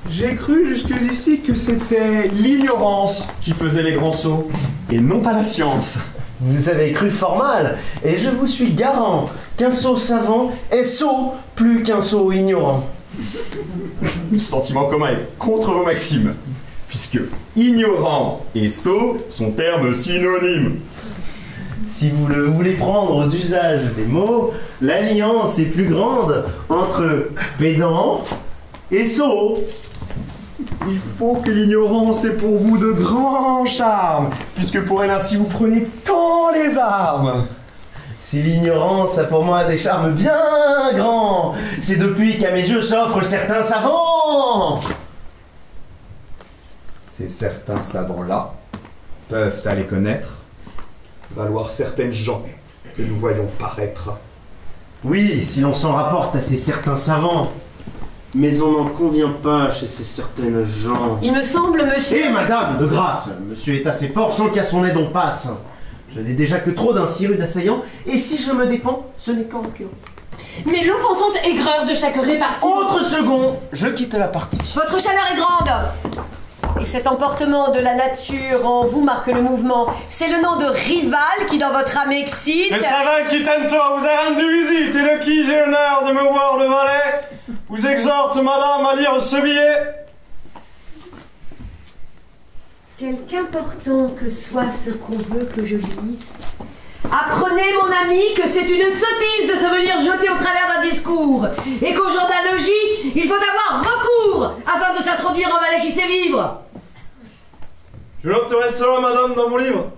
J'ai cru jusqu'ici que c'était l'ignorance qui faisait les grands sauts, et non pas la science. Vous avez cru fort mal, et je vous suis garant qu'un sot savant est sot plus qu'un sot ignorant. Le sentiment commun est contre vos maximes, puisque ignorant et sot sont termes synonymes. Si vous le voulez prendre aux usages des mots, l'alliance est plus grande entre pédant et sot. Il faut que l'ignorance ait pour vous de grands charmes, puisque pour elle ainsi vous prenez tant les armes. Si l'ignorance a pour moi des charmes bien grands, c'est depuis qu'à mes yeux s'offrent certains savants. Ces certains savants-là peuvent, à les connaître, valoir certaines gens que nous voyons paraître. Oui, si l'on s'en rapporte à ces certains savants. Mais on n'en convient pas chez ces certaines gens. Il me semble, monsieur... Eh, madame, de grâce, monsieur est assez fort, sans qu'à son aide on passe. Je n'ai déjà que trop d'un si rude assaillant, et si je me défends, ce n'est qu'en cœur. Mais l'offensante aigreur de chaque répartie... Autre second, je quitte la partie. Votre chaleur est grande. Et cet emportement de la nature en vous marque le mouvement. C'est le nom de rival qui dans votre âme excite. Le savant qui tantôt vous a rendu visite et de qui j'ai l'honneur de me voir le valet, vous exhorte, madame, à lire ce billet. Quelque important que soit ce qu'on veut que je lise, apprenez, mon ami, que c'est une sottise de se venir jeter au travers d'un discours, et qu'aux gens d'un logis, il faut avoir recours afin de s'introduire en valet qui sait vivre. Je noterai cela, madame, dans mon livre.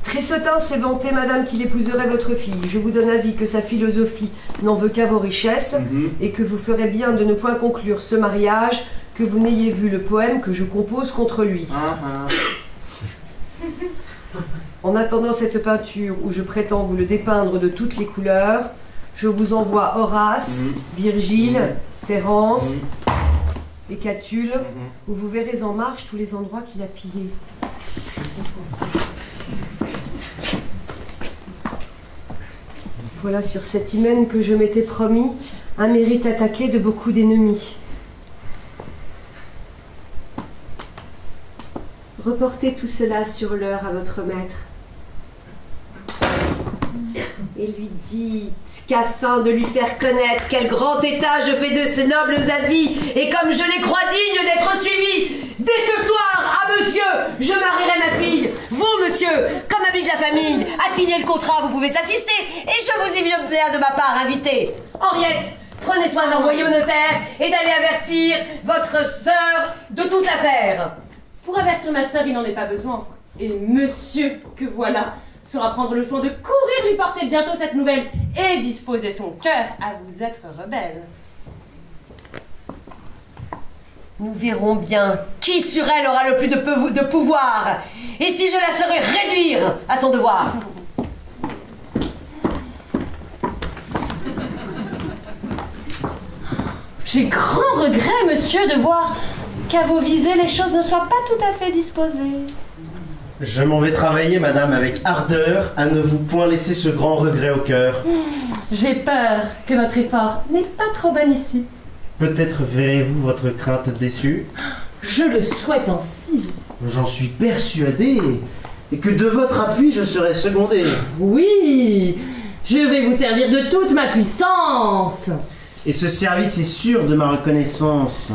Trissotin s'est vanté, madame, qu'il épouserait votre fille. Je vous donne avis que sa philosophie n'en veut qu'à vos richesses, et que vous ferez bien de ne point conclure ce mariage, que vous n'ayez vu le poème que je compose contre lui. En attendant cette peinture où je prétends vous le dépeindre de toutes les couleurs, je vous envoie Horace, Virgile, Terence et Catulle, où vous verrez en marche tous les endroits qu'il a pillés. Voilà sur cet hymen que je m'étais promis un mérite attaqué de beaucoup d'ennemis. Reportez tout cela sur l'heure à votre maître. Et lui dites qu'afin de lui faire connaître quel grand état je fais de ces nobles avis, et comme je les crois dignes d'être suivis, dès ce soir, à monsieur, je marierai ma fille. Vous, monsieur, comme ami de la famille, assignez le contrat, vous pouvez assister, et je vous y viens bien de ma part inviter. Henriette, prenez soin d'envoyer au notaire et d'aller avertir votre sœur de toute l'affaire. Pour avertir ma sœur, il n'en est pas besoin. Et monsieur, que voilà, saura prendre le soin de courir lui porter bientôt cette nouvelle et disposer son cœur à vous être rebelle. Nous verrons bien qui sur elle aura le plus de pouvoir, et si je la saurai réduire à son devoir. J'ai grand regret, monsieur, de voir qu'à vos visées, les choses ne soient pas tout à fait disposées. Je m'en vais travailler, madame, avec ardeur, à ne vous point laisser ce grand regret au cœur. J'ai peur que votre effort n'est pas trop bon ici. Peut-être verrez-vous votre crainte déçue. Je le souhaite ainsi. J'en suis persuadé, et que de votre appui je serai secondé. Oui, je vais vous servir de toute ma puissance. Et ce service est sûr de ma reconnaissance.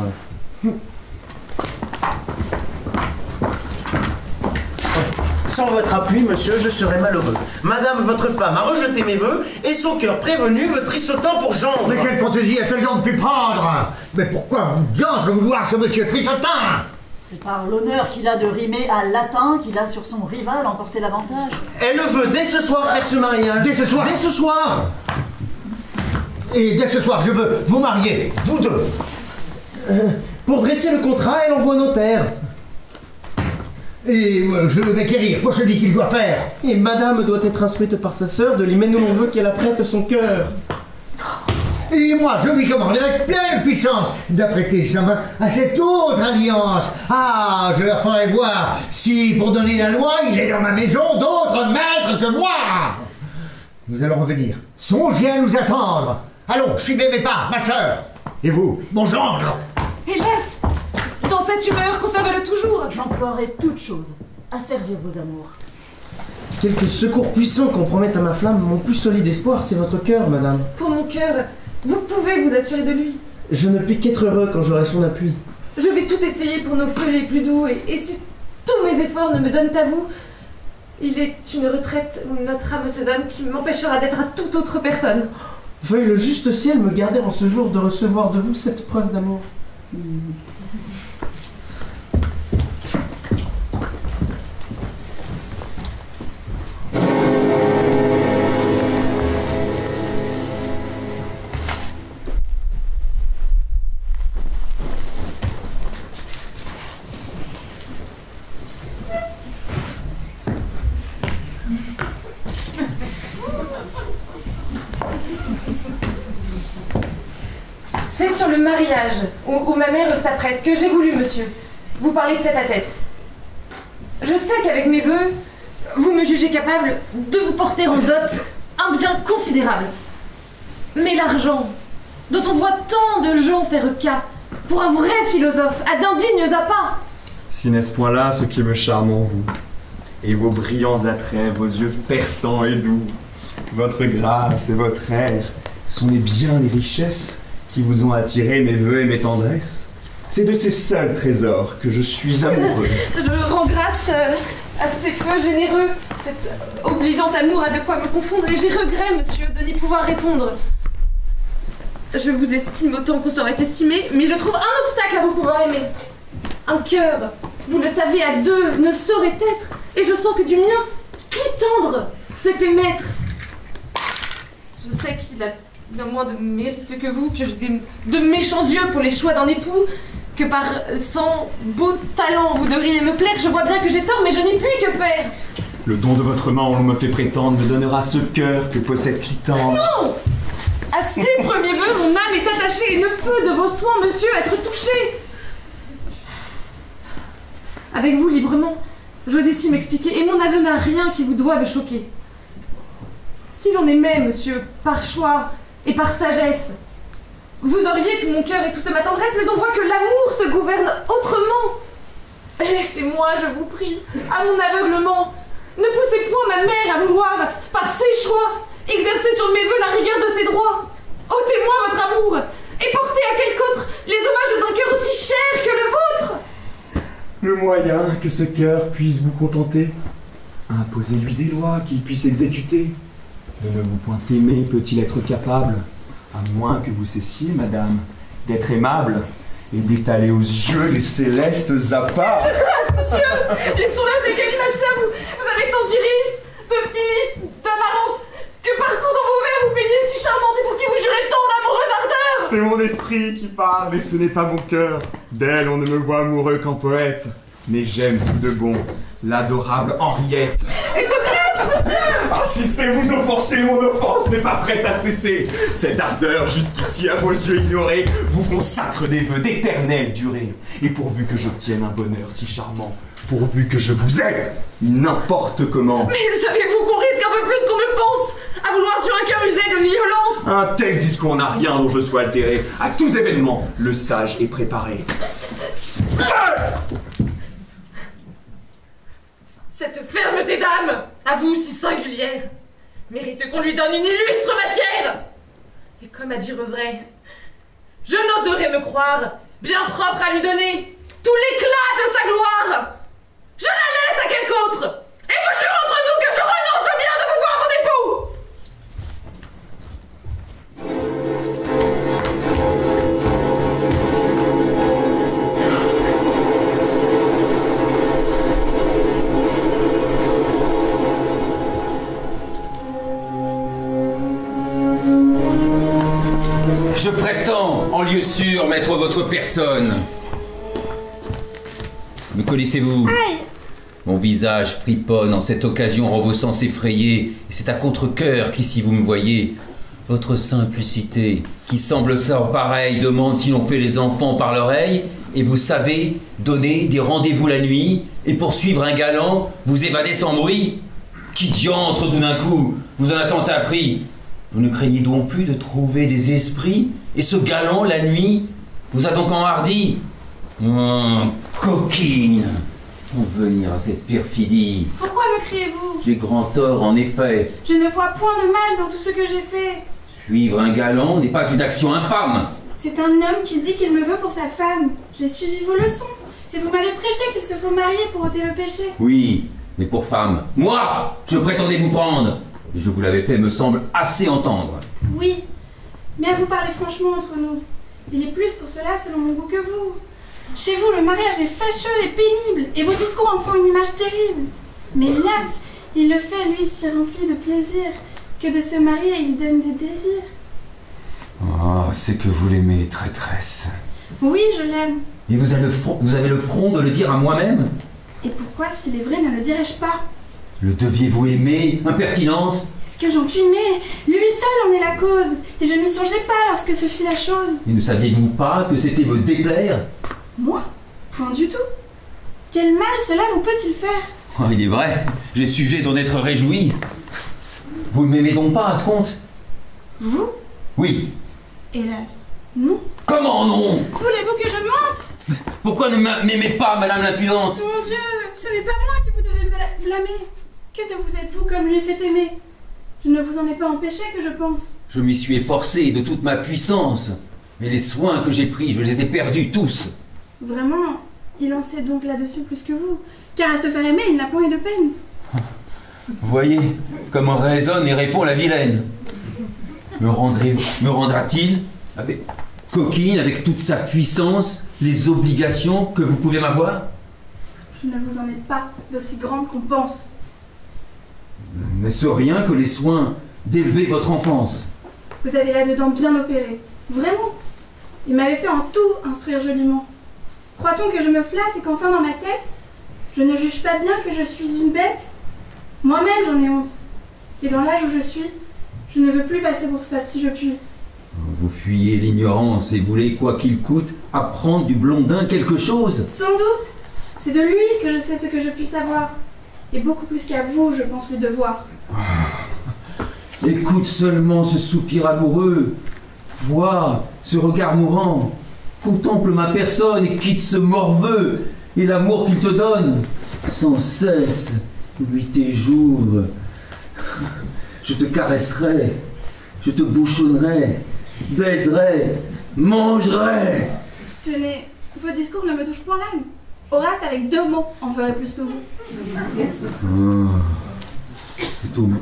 Sans votre appui, monsieur, je serais malheureux. Madame, votre femme, a rejeté mes vœux et son cœur prévenu veut trissotin pour gendre. Mais quelle fantaisie a-t-elle donc pu prendre? Mais pourquoi vous diantre vouloir ce monsieur trissotin? C'est par l'honneur qu'il a de rimer à latin qu'il a sur son rival emporté l'avantage. Elle veut dès ce soir faire ce mariage. Dès ce soir? Dès ce soir. Et dès ce soir, je veux vous marier, vous deux. Pour dresser le contrat, elle envoie notaire. Et je le vais quérir pour celui qu'il doit faire. Et madame doit être instruite par sa sœur de l'hymen où l'on veut qu'elle apprête son cœur. Et moi, je lui commande avec pleine puissance d'apprêter sa main à cette autre alliance. Ah, je leur ferai voir si, pour donner la loi, il est dans ma maison d'autres maîtres que moi. Nous allons revenir. Songez à nous attendre. Allons, suivez mes pas, ma sœur. Et vous, mon gendre. Hélas, dans cette humeur, conservez-le toujours. J'emploierai toute chose à servir vos amours. Quelques secours puissants compromettent à ma flamme. Mon plus solide espoir, c'est votre cœur, madame. Pour mon cœur, vous pouvez vous assurer de lui. Je ne puis qu'être heureux quand j'aurai son appui. Je vais tout essayer pour nos feux les plus doux, et si tous mes efforts ne me donnent à vous, il est une retraite où notre âme se donne qui m'empêchera d'être à toute autre personne. Veuille le juste ciel me garder en ce jour de recevoir de vous cette preuve d'amour. C'est sur le mariage, où ma mère s'apprête, que j'ai voulu, monsieur, vous parler tête à tête. Je sais qu'avec mes vœux, vous me jugez capable de vous porter en dot un bien considérable. Mais l'argent, dont on voit tant de gens faire cas, pour un vrai philosophe, a d'indignes appâts. Si n'est-ce point là ce qui me charme en vous, et vos brillants attraits, vos yeux perçants et doux, votre grâce et votre air, sont les biens, les richesses qui vous ont attiré mes vœux et mes tendresses. C'est de ces seuls trésors que je suis amoureux. Je rends grâce à ces feux généreux. Cet obligeant amour a de quoi me confondre, et j'ai regret, monsieur, de n'y pouvoir répondre. Je vous estime autant qu'on saurait estimé, mais je trouve un obstacle à vous pouvoir aimer. Un cœur, vous le savez, à deux, ne saurait être, et je sens que du mien, qui tendre, s'est fait maître. Je sais qu'il a bien moins de mérite que vous, que j'ai de méchants yeux pour les choix d'un époux, que par 100 beaux talents vous devriez me plaire. Je vois bien que j'ai tort, mais je n'y puis que faire. Le don de votre main, on me fait prétendre, me donnera ce cœur que possède Clitandre. Non! À ces premiers vœux, mon âme est attachée et ne peut de vos soins, monsieur, être touchée. Avec vous, librement, j'ose ici m'expliquer, et mon aveu n'a rien qui vous doive choquer. Si l'on aimait, monsieur, par choix et par sagesse, vous auriez tout mon cœur et toute ma tendresse, mais on voit que l'amour se gouverne autrement. Laissez-moi, je vous prie, à mon aveuglement. Ne poussez point ma mère à vouloir, par ses choix, exercer sur mes vœux la rigueur de ses droits. Ôtez-moi votre amour, et portez à quelque autre les hommages d'un cœur aussi cher que le vôtre. Le moyen que ce cœur puisse vous contenter, imposez-lui des lois qu'il puisse exécuter. De ne vous point aimer peut-il être capable, à moins que vous cessiez, madame, d'être aimable et d'étaler aux yeux les célestes appâts. Monsieur, les sourages des Galimatia, vous avez tant d'iris, de Phyllis, d'Amarante, que partout dans vos vers vous peignez si charmante et pour qui vous jurez tant d'amoureuses ardeurs. C'est mon esprit qui parle et ce n'est pas mon cœur. D'elle on ne me voit amoureux qu'en poète, mais j'aime tout de bon l'adorable Henriette. Et de grâce, monsieur! Ah, si c'est vous offenser, mon offense n'est pas prête à cesser. Cette ardeur jusqu'ici à vos yeux ignorés vous consacre des vœux d'éternelle durée. Et pourvu que j'obtienne un bonheur si charmant, pourvu que je vous aime, n'importe comment. Mais savez-vous qu'on risque un peu plus qu'on ne pense à vouloir sur un cœur usé de violence? Un tel discours n'a rien dont je sois altéré. À tous événements, le sage est préparé. Cette fermeté d'âme, à vous si singulière, mérite qu'on lui donne une illustre matière. Et comme à dire vrai, Je n'oserais me croire bien propre à lui donner tout l'éclat de sa gloire. Je la laisse à quelque autre, et vous jure entre nous que je renonce bien de vous voir mon époux. Je prétends, en lieu sûr, mettre votre personne. Me connaissez-vous? Mon visage friponne en cette occasion rend vos sens effrayés, et c'est à contre-cœur qu'ici vous me voyez. Votre simplicité, qui semble sans pareil, demande si l'on fait les enfants par l'oreille, et vous savez donner des rendez-vous la nuit, et poursuivre un galant, vous évader sans bruit. Qui diantre tout d'un coup vous en a tant appris? Vous ne craignez donc plus de trouver des esprits? Et ce galant, la nuit, vous a donc enhardi? Coquine! Pour venir à cette perfidie. Pourquoi me criez-vous? J'ai grand tort, en effet. Je ne vois point de mal dans tout ce que j'ai fait. Suivre un galant n'est pas une action infâme. C'est un homme qui dit qu'il me veut pour sa femme. J'ai suivi vos leçons. Et vous m'avez prêché qu'il se faut marier pour ôter le péché. Oui, mais pour femme. Moi, je prétendais vous prendre. Et je vous l'avais fait, me semble, assez entendre. Oui, mais à vous parler franchement entre nous. Il est plus pour cela selon mon goût que vous. Chez vous, le mariage est fâcheux et pénible, et vos discours en font une image terrible. Mais hélas, il le fait, lui, si rempli de plaisir, que de se marier, il donne des désirs. Oh, c'est que vous l'aimez, traîtresse. Oui, je l'aime. Et vous avez le front de le dire à moi-même? Et pourquoi, s'il est vrai, ne le dirais-je pas? Le deviez-vous aimer, impertinente? Est-ce que j'en puis aimer? Lui seul en est la cause, et je n'y songeais pas lorsque se fit la chose. Et ne saviez-vous pas que c'était me déplaire? Moi? Point du tout. Quel mal cela vous peut-il faire? Oh, il est vrai, j'ai sujet d'en être réjoui. Vous ne m'aimez donc pas à ce compte? Vous? Oui. Hélas, non. Comment non? Voulez-vous que je mente? Pourquoi ne m'aimez pas, madame l'impudente? Mon Dieu, ce n'est pas moi que vous devez blâmer. Que ne vous êtes-vous comme lui fait aimer? Je ne vous en ai pas empêché que je pense. Je m'y suis efforcé de toute ma puissance. Mais les soins que j'ai pris, je les ai perdus tous. Vraiment, il en sait donc là-dessus plus que vous. Car à se faire aimer, il n'a point eu de peine. Vous voyez comment résonne et répond la vilaine. Me rendra-t-il, coquine, avec toute sa puissance, les obligations que vous pouvez m'avoir? Je ne vous en ai pas d'aussi grande qu'on pense. N'est-ce rien que les soins d'élever votre enfance? Vous avez là-dedans bien opéré. Vraiment. Il m'avait fait en tout instruire joliment. Croit-on que je me flatte et qu'enfin dans ma tête, je ne juge pas bien que je suis une bête? Moi-même j'en ai honte. Et dans l'âge où je suis, je ne veux plus passer pour sotte si je puis. Vous fuyez l'ignorance et voulez, quoi qu'il coûte, apprendre du blondin quelque chose? Sans doute. C'est de lui que je sais ce que je puis savoir. Et beaucoup plus qu'à vous, je pense lui devoir. Écoute seulement ce soupir amoureux. Vois ce regard mourant. Contemple ma personne et quitte ce morveux et l'amour qu'il te donne. Sans cesse, nuit et jour. Je te caresserai, je te bouchonnerai, baiserai, mangerai. Tenez, vos discours ne me touchent point l'âme. Horace, avec 2 mots, en ferait plus que vous.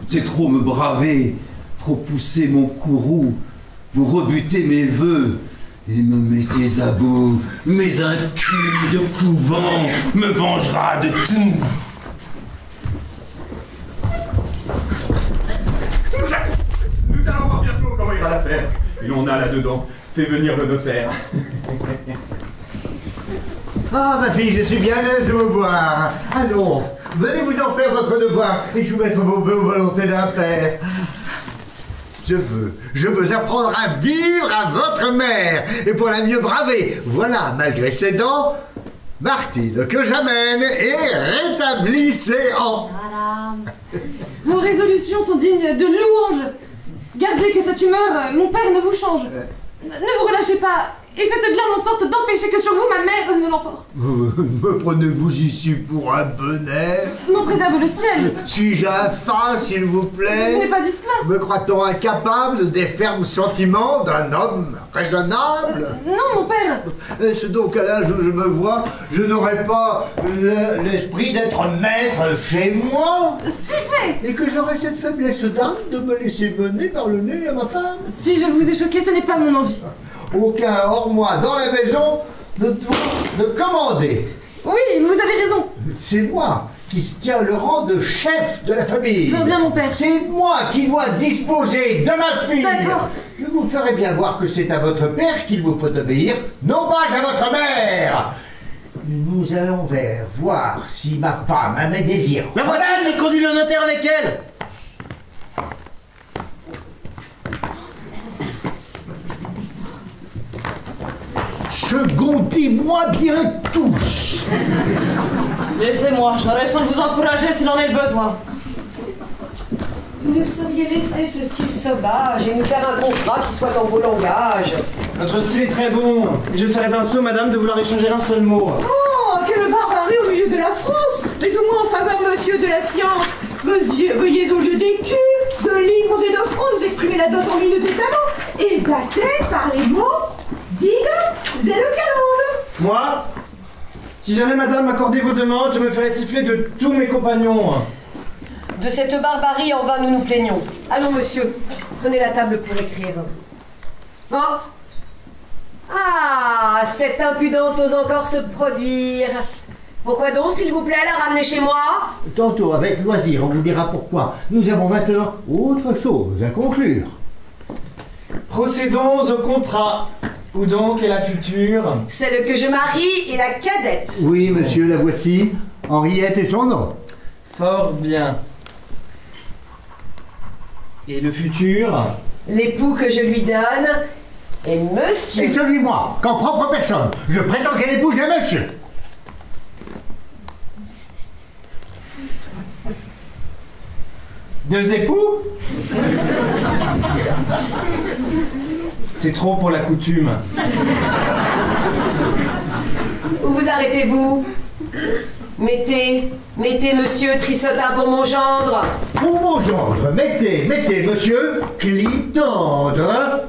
C'est trop me braver, trop pousser mon courroux. Vous rebutez mes vœux et me mettez à bout. Mais un cul de couvent me vengera de tout. Nous allons voir bientôt comment ira l'affaire. Et on a là-dedans fait venir le notaire. Ah, ma fille, je suis bien aise de vous voir. Allons, venez vous en faire votre devoir et soumettre vos vœux aux volontés d'un père. Je veux apprendre à vivre à votre mère, et pour la mieux braver, voilà, malgré ses dents, Martine que j'amène et rétablissez en... Vos résolutions sont dignes de louanges. Gardez que cette humeur, mon père ne vous change. Ne vous relâchez pas et faites bien en sorte d'empêcher que sur vous ma mère ne l'emporte. Me prenez-vous ici pour un bonnet? M'en préserve le ciel. Suis-je infâme, s'il vous plaît? Je n'ai pas dit cela. Me croit-on incapable des fermes sentiments d'un homme raisonnable? Non, mon père. Est-ce donc à l'âge où je me vois, je n'aurais pas l'esprit d'être maître chez moi? Si fait. Et que j'aurais cette faiblesse d'âme de me laisser mener par le nez à ma femme? Si je vous ai choqué, ce n'est pas mon envie. Aucun hors moi dans la maison ne doit commander. Oui, vous avez raison. C'est moi qui tiens le rang de chef de la famille. Fort bien, mon père. C'est moi qui dois disposer de ma fille. D'accord. Je vous ferai bien voir que c'est à votre père qu'il vous faut obéir, non pas à votre mère. Nous allons voir si ma femme a mes désirs. La voici, mais conduis-le au notaire avec elle. Secondez-moi bien tous. Laissez-moi, j'aurais soin de vous encourager s'il en est le besoin. Vous nous sauriez laisser ce style sauvage et nous faire un contrat qui soit dans vos langages. Votre style est très bon, et je serais un sot, madame, de vouloir échanger un seul mot. Oh, quelle barbarie au milieu de la France! Mais au moins en faveur, monsieur de la science, veuillez au lieu des cubes, de livres et de francs nous exprimer la dot en minutes et talents, et battés par les mots digues et le calende. Moi, si jamais madame m'accordait vos demandes, je me ferais siffler de tous mes compagnons. De cette barbarie, en vain nous nous plaignons. Allons, monsieur, prenez la table pour écrire. Oh! Ah, cette impudente ose encore se produire. Pourquoi donc, s'il vous plaît, la ramener chez moi? Tantôt, avec loisir, on vous dira pourquoi. Nous avons maintenant autre chose à conclure. Procédons au contrat. Où donc est la future? Celle que je marie est la cadette. Oui, monsieur, la voici. Henriette est son nom. Fort bien. Et le futur? L'époux que je lui donne est monsieur. Et celui-moi, qu'en propre personne, je prétends qu'elle épouse un monsieur. Deux époux? C'est trop pour la coutume. Où vous arrêtez-vous? Mettez monsieur Trissotin pour mon gendre. Pour mon gendre, mettez monsieur Clitandre.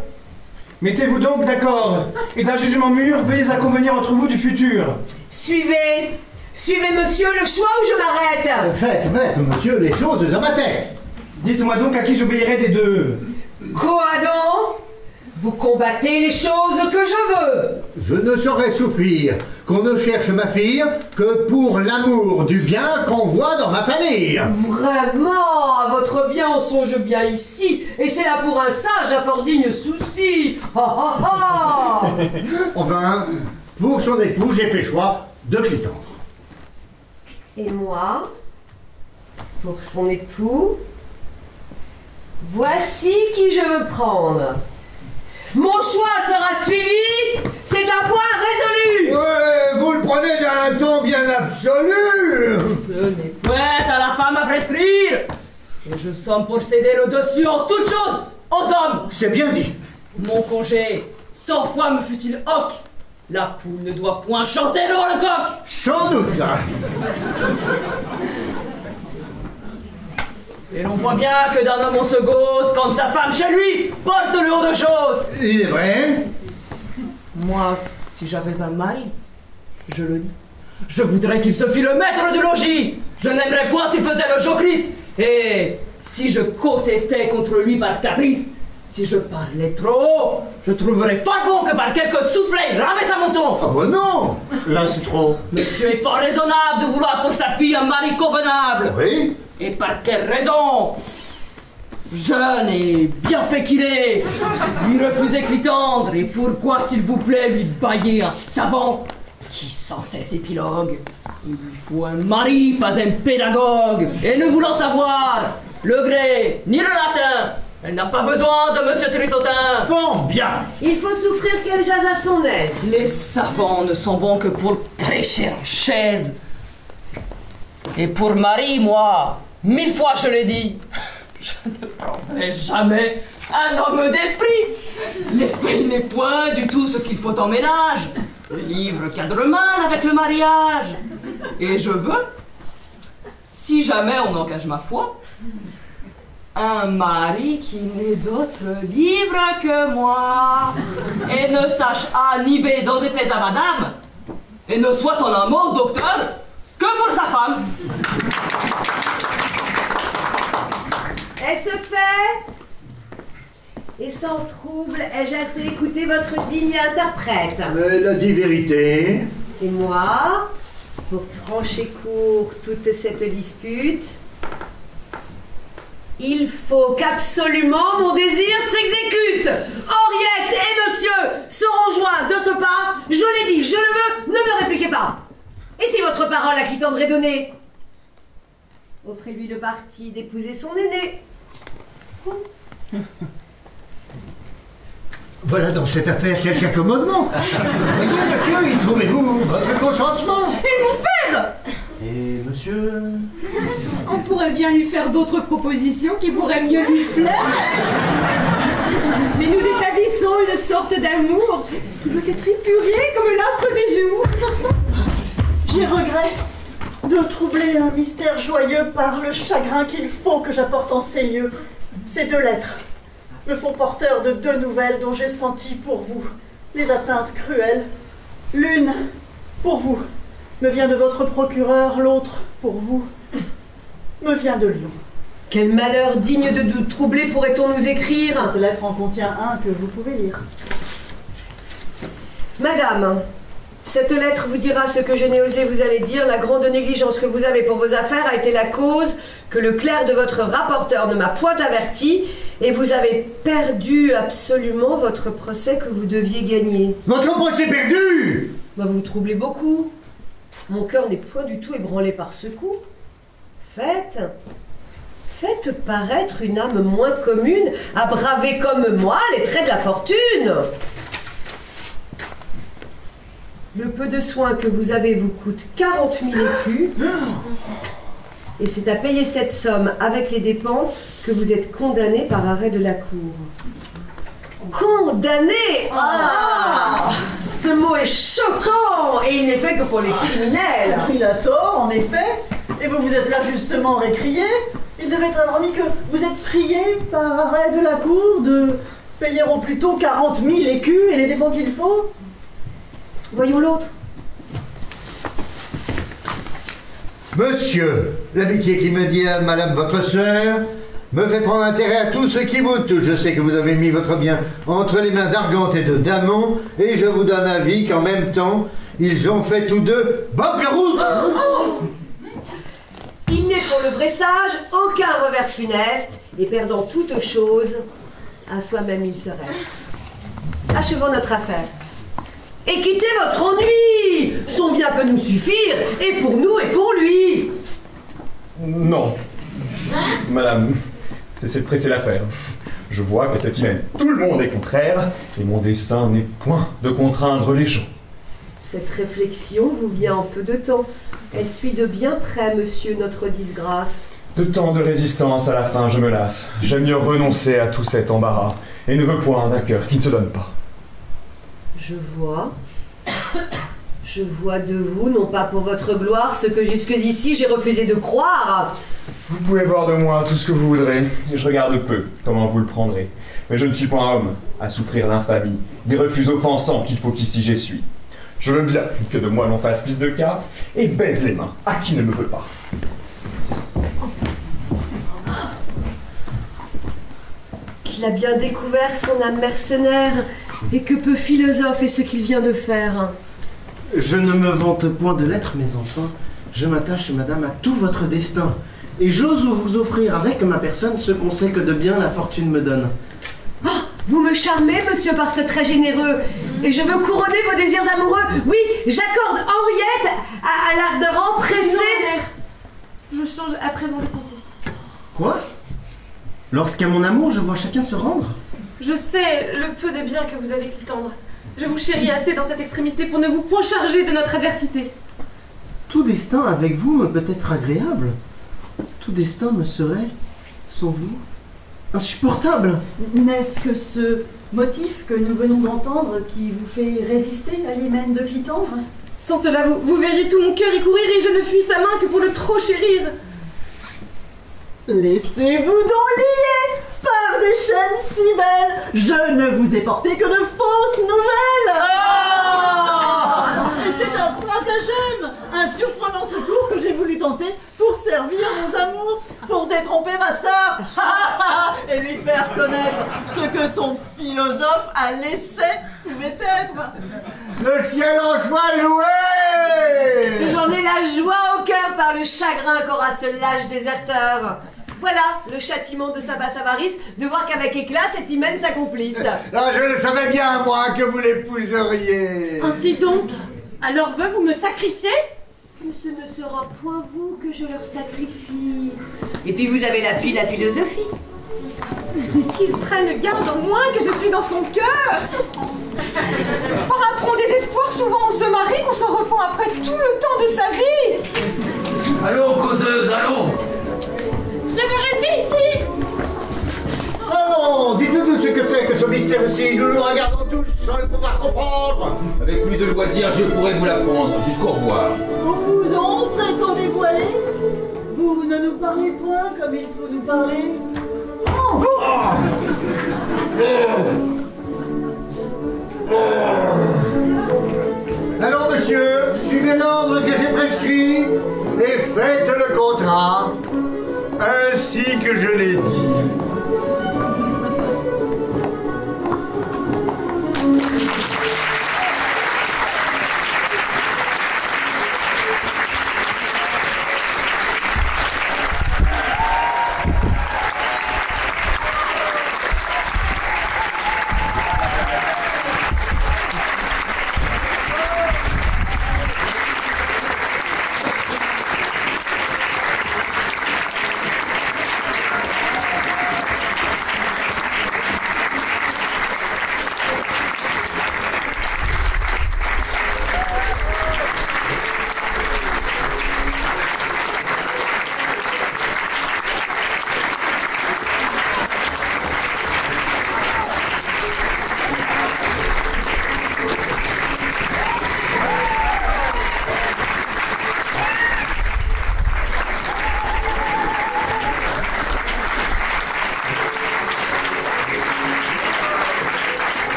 Mettez-vous donc d'accord, et d'un jugement mûr, veuillez à convenir entre vous du futur. Suivez monsieur le choix ou je m'arrête. Faites, monsieur, les choses à ma tête. Dites-moi donc à qui j'obéirai des deux. Quoi donc? Vous combattez les choses que je veux. Je ne saurais souffrir qu'on ne cherche ma fille que pour l'amour du bien qu'on voit dans ma famille. Vraiment, à votre bien on songe bien ici, et c'est là pour un sage à fort digne souci. Enfin, pour son époux, j'ai fait choix de Clitandre. Et moi, pour son époux, voici qui je veux prendre. Mon choix sera suivi, c'est un point résolu. Ouais, vous le prenez d'un ton bien absolu. Ce n'est point à la femme à prescrire. Et je somme pour céder le dessus en toutes choses aux hommes. C'est bien dit. Mon congé, 100 fois me fut-il hoc. La poule ne doit point chanter devant le coq. Sans doute. Et l'on voit bien que d'un homme on se gausse quand sa femme chez lui porte le haut de choses. Il est vrai. Moi, si j'avais un mari, je le dis, je voudrais qu'il se fît le maître du logis. Je n'aimerais point s'il faisait le jocrisse. Et si je contestais contre lui par caprice, si je parlais trop haut, je trouverais fort bon que par quelques soufflets il rabaisse à mon ton. Ah bah non. Là c'est trop. Monsieur est fort raisonnable de vouloir pour sa fille un mari convenable. Oui. Et par quelle raison? Jeune et bien fait qu'il est, lui refuser Clitandre, et pourquoi, s'il vous plaît, lui bailler un savant qui sans cesse épilogue? Il lui faut un mari, pas un pédagogue, et ne voulant savoir le grec ni le latin, elle n'a pas besoin de monsieur Trissotin. Fort bien. Il faut souffrir qu'elle jase à son aise. Les savants ne sont bons que pour prêcher en chaise. Et pour mari, moi, 1000 fois je l'ai dit, je ne prendrai jamais un homme d'esprit. L'esprit n'est point du tout ce qu'il faut en ménage. Le livre cadre mal avec le mariage. Et je veux, si jamais on engage ma foi, un mari qui n'ait d'autre livre que moi, et ne sache A ni B dans des à madame, et ne soit en un mot docteur que pour sa femme. Elle se fait. Et sans trouble, ai-je assez écouté votre digne interprète? Elle a dit vérité. Et moi, pour trancher court toute cette dispute, il faut qu'absolument mon désir s'exécute. Henriette et monsieur seront joints de ce pas. Je l'ai dit, je le veux, ne me répliquez pas. Et si votre parole à qui tendrait donner, offrez-lui le parti d'épouser son aîné. Voilà dans cette affaire quelque accommodement. Voyez, monsieur, y trouvez-vous votre consentement? Et mon père? Et monsieur... On pourrait bien lui faire d'autres propositions qui pourraient mieux lui plaire. Mais nous établissons une sorte d'amour qui doit être épuré comme l'astre des jours. J'ai regret de troubler un mystère joyeux par le chagrin qu'il faut que j'apporte en ces lieux. Ces 2 lettres me font porteur de 2 nouvelles dont j'ai senti pour vous les atteintes cruelles. L'une, pour vous, me vient de votre procureur, l'autre, pour vous, me vient de Lyon. Quel malheur digne de nous troubler pourrait-on nous écrire? Cette lettre en contient un que vous pouvez lire. Madame, cette lettre vous dira ce que je n'ai osé vous aller dire. La grande négligence que vous avez pour vos affaires a été la cause que le clerc de votre rapporteur ne m'a point averti, et vous avez perdu absolument votre procès que vous deviez gagner. Votre procès perdu? Vous vous troublez beaucoup. Mon cœur n'est point du tout ébranlé par ce coup. Faites paraître une âme moins commune à braver comme moi les traits de la fortune. Le peu de soin que vous avez vous coûte 40 000 écus, et c'est à payer cette somme avec les dépenses que vous êtes condamné par arrêt de la cour. Condamné! Ah! Ce mot est choquant, et il n'est fait que pour les criminels. Il a tort, en effet, et vous vous êtes là justement récrié. Il devait être remis que vous êtes prié par arrêt de la cour de payer au plus tôt 40 000 écus et les dépenses qu'il faut. Voyons l'autre. Monsieur, l'amitié qui me dit à madame votre sœur me fait prendre intérêt à tout ce qui vous touche. Je sais que vous avez mis votre bien entre les mains d'Argante et de Damon, et je vous donne avis qu'en même temps, ils ont fait tous 2 banqueroute. Il n'est pour le vrai sage aucun revers funeste, et perdant toute chose, à soi-même il se reste. Achevons notre affaire. Et quittez votre ennui. Son bien peut nous suffire, et pour nous et pour lui. Non. Madame, cessez de presser l'affaire. Je vois que cette semaine, tout le monde est contraire, et mon dessein n'est point de contraindre les gens. Cette réflexion vous vient en peu de temps. Elle suit de bien près, monsieur, notre disgrâce. De tant de résistance, à la fin, je me lasse. J'aime mieux renoncer à tout cet embarras, et ne veux point d'un cœur qui ne se donne pas. Je vois de vous, non pas pour votre gloire, ce que jusqu'ici j'ai refusé de croire. Vous pouvez voir de moi tout ce que vous voudrez, et je regarde peu comment vous le prendrez. Mais je ne suis pas un homme à souffrir d'infamie, des refus offensants qu'il faut qu'ici j'essuie. Je veux bien que de moi l'on fasse plus de cas, et baise les mains à qui ne me veut pas. Qu'il a bien découvert son âme mercenaire, et que peu philosophe est ce qu'il vient de faire. Je ne me vante point de l'être, mes enfants. Je m'attache, madame, à tout votre destin. Et j'ose vous offrir avec ma personne ce qu'on sait que de bien la fortune me donne. Oh, vous me charmez, monsieur, par ce trait généreux. Et je veux couronner vos désirs amoureux. Oui, j'accorde Henriette à l'ardeur empressée. Je change à présent de pensée. Quoi? Lorsqu'à mon amour, je vois chacun se rendre? Je sais le peu de bien que vous avez qu'il tendre. Je vous chéris assez dans cette extrémité pour ne vous point charger de notre adversité. Tout destin avec vous me peut être agréable. Tout destin me serait, sans vous, insupportable. N'est-ce que ce motif que nous venons d'entendre qui vous fait résister à l'hymen de Clitandre? Sans cela, vous verriez tout mon cœur y courir et je ne fuis sa main que pour le trop chérir. Laissez-vous donc lier par des chaînes si belles. Je ne vous ai porté que de fausses nouvelles. Et c'est un stratagème, un surprenant secours que j'ai voulu tenter pour servir nos amours, pour détromper ma sœur et lui faire connaître ce que son philosophe à l'essai pouvait être. Le ciel en soit loué! J'en ai la joie au cœur par le chagrin qu'aura ce lâche déserteur. Voilà le châtiment de sa basse avarice, de voir qu'avec éclat cet hymen s'accomplisse. Ah, je le savais bien, moi, que vous l'épouseriez. Ainsi donc, alors vous me sacrifiez? Mais ce ne sera point vous que je leur sacrifie. Et puis vous avez l'appui de la philosophie. Qu'il prenne garde au moins que je suis dans son cœur. Par un prompt désespoir, souvent on se marie, qu'on s'en repent après tout le temps de sa vie. Allons, causeuse, allons! Je veux rester ici. Oh non, dites-nous ce que c'est que ce mystère-ci. Nous le regardons tous sans le pouvoir comprendre. Avec plus de loisirs, je pourrais vous l'apprendre. Jusqu'au revoir. Où donc prétendez-vous aller? Vous ne nous parlez point comme il faut nous parler. Oh. Alors, monsieur, suivez l'ordre que j'ai prescrit et faites le contrat ainsi que je l'ai dit.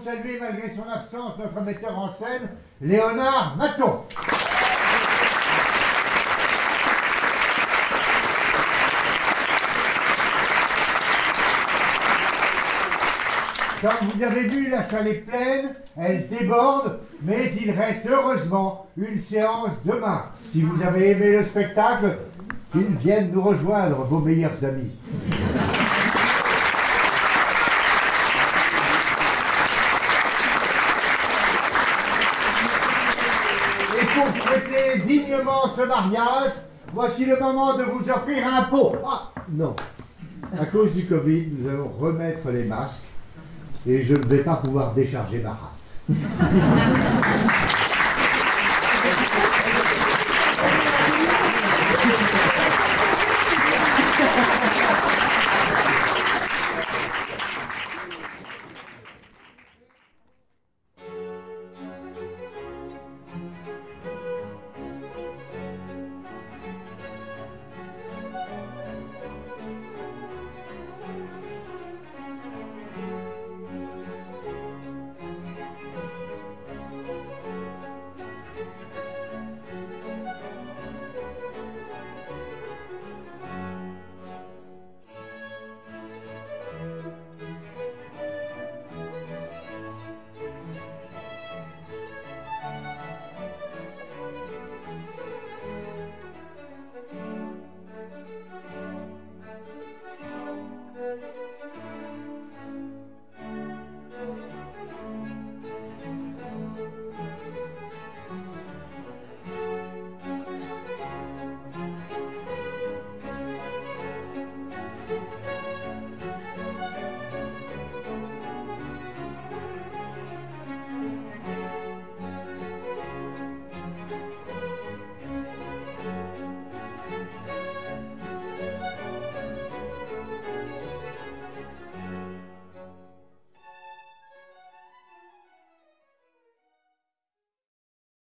Saluer malgré son absence notre metteur en scène, Léonard Maton. Comme vous avez vu, la salle est pleine, elle déborde, mais il reste heureusement une séance demain. Si vous avez aimé le spectacle, qu'ils viennent nous rejoindre, vos meilleurs amis. Pour fêter dignement ce mariage, voici le moment de vous offrir un pot. Ah, non. À cause du Covid, nous allons remettre les masques et je ne vais pas pouvoir décharger ma rate.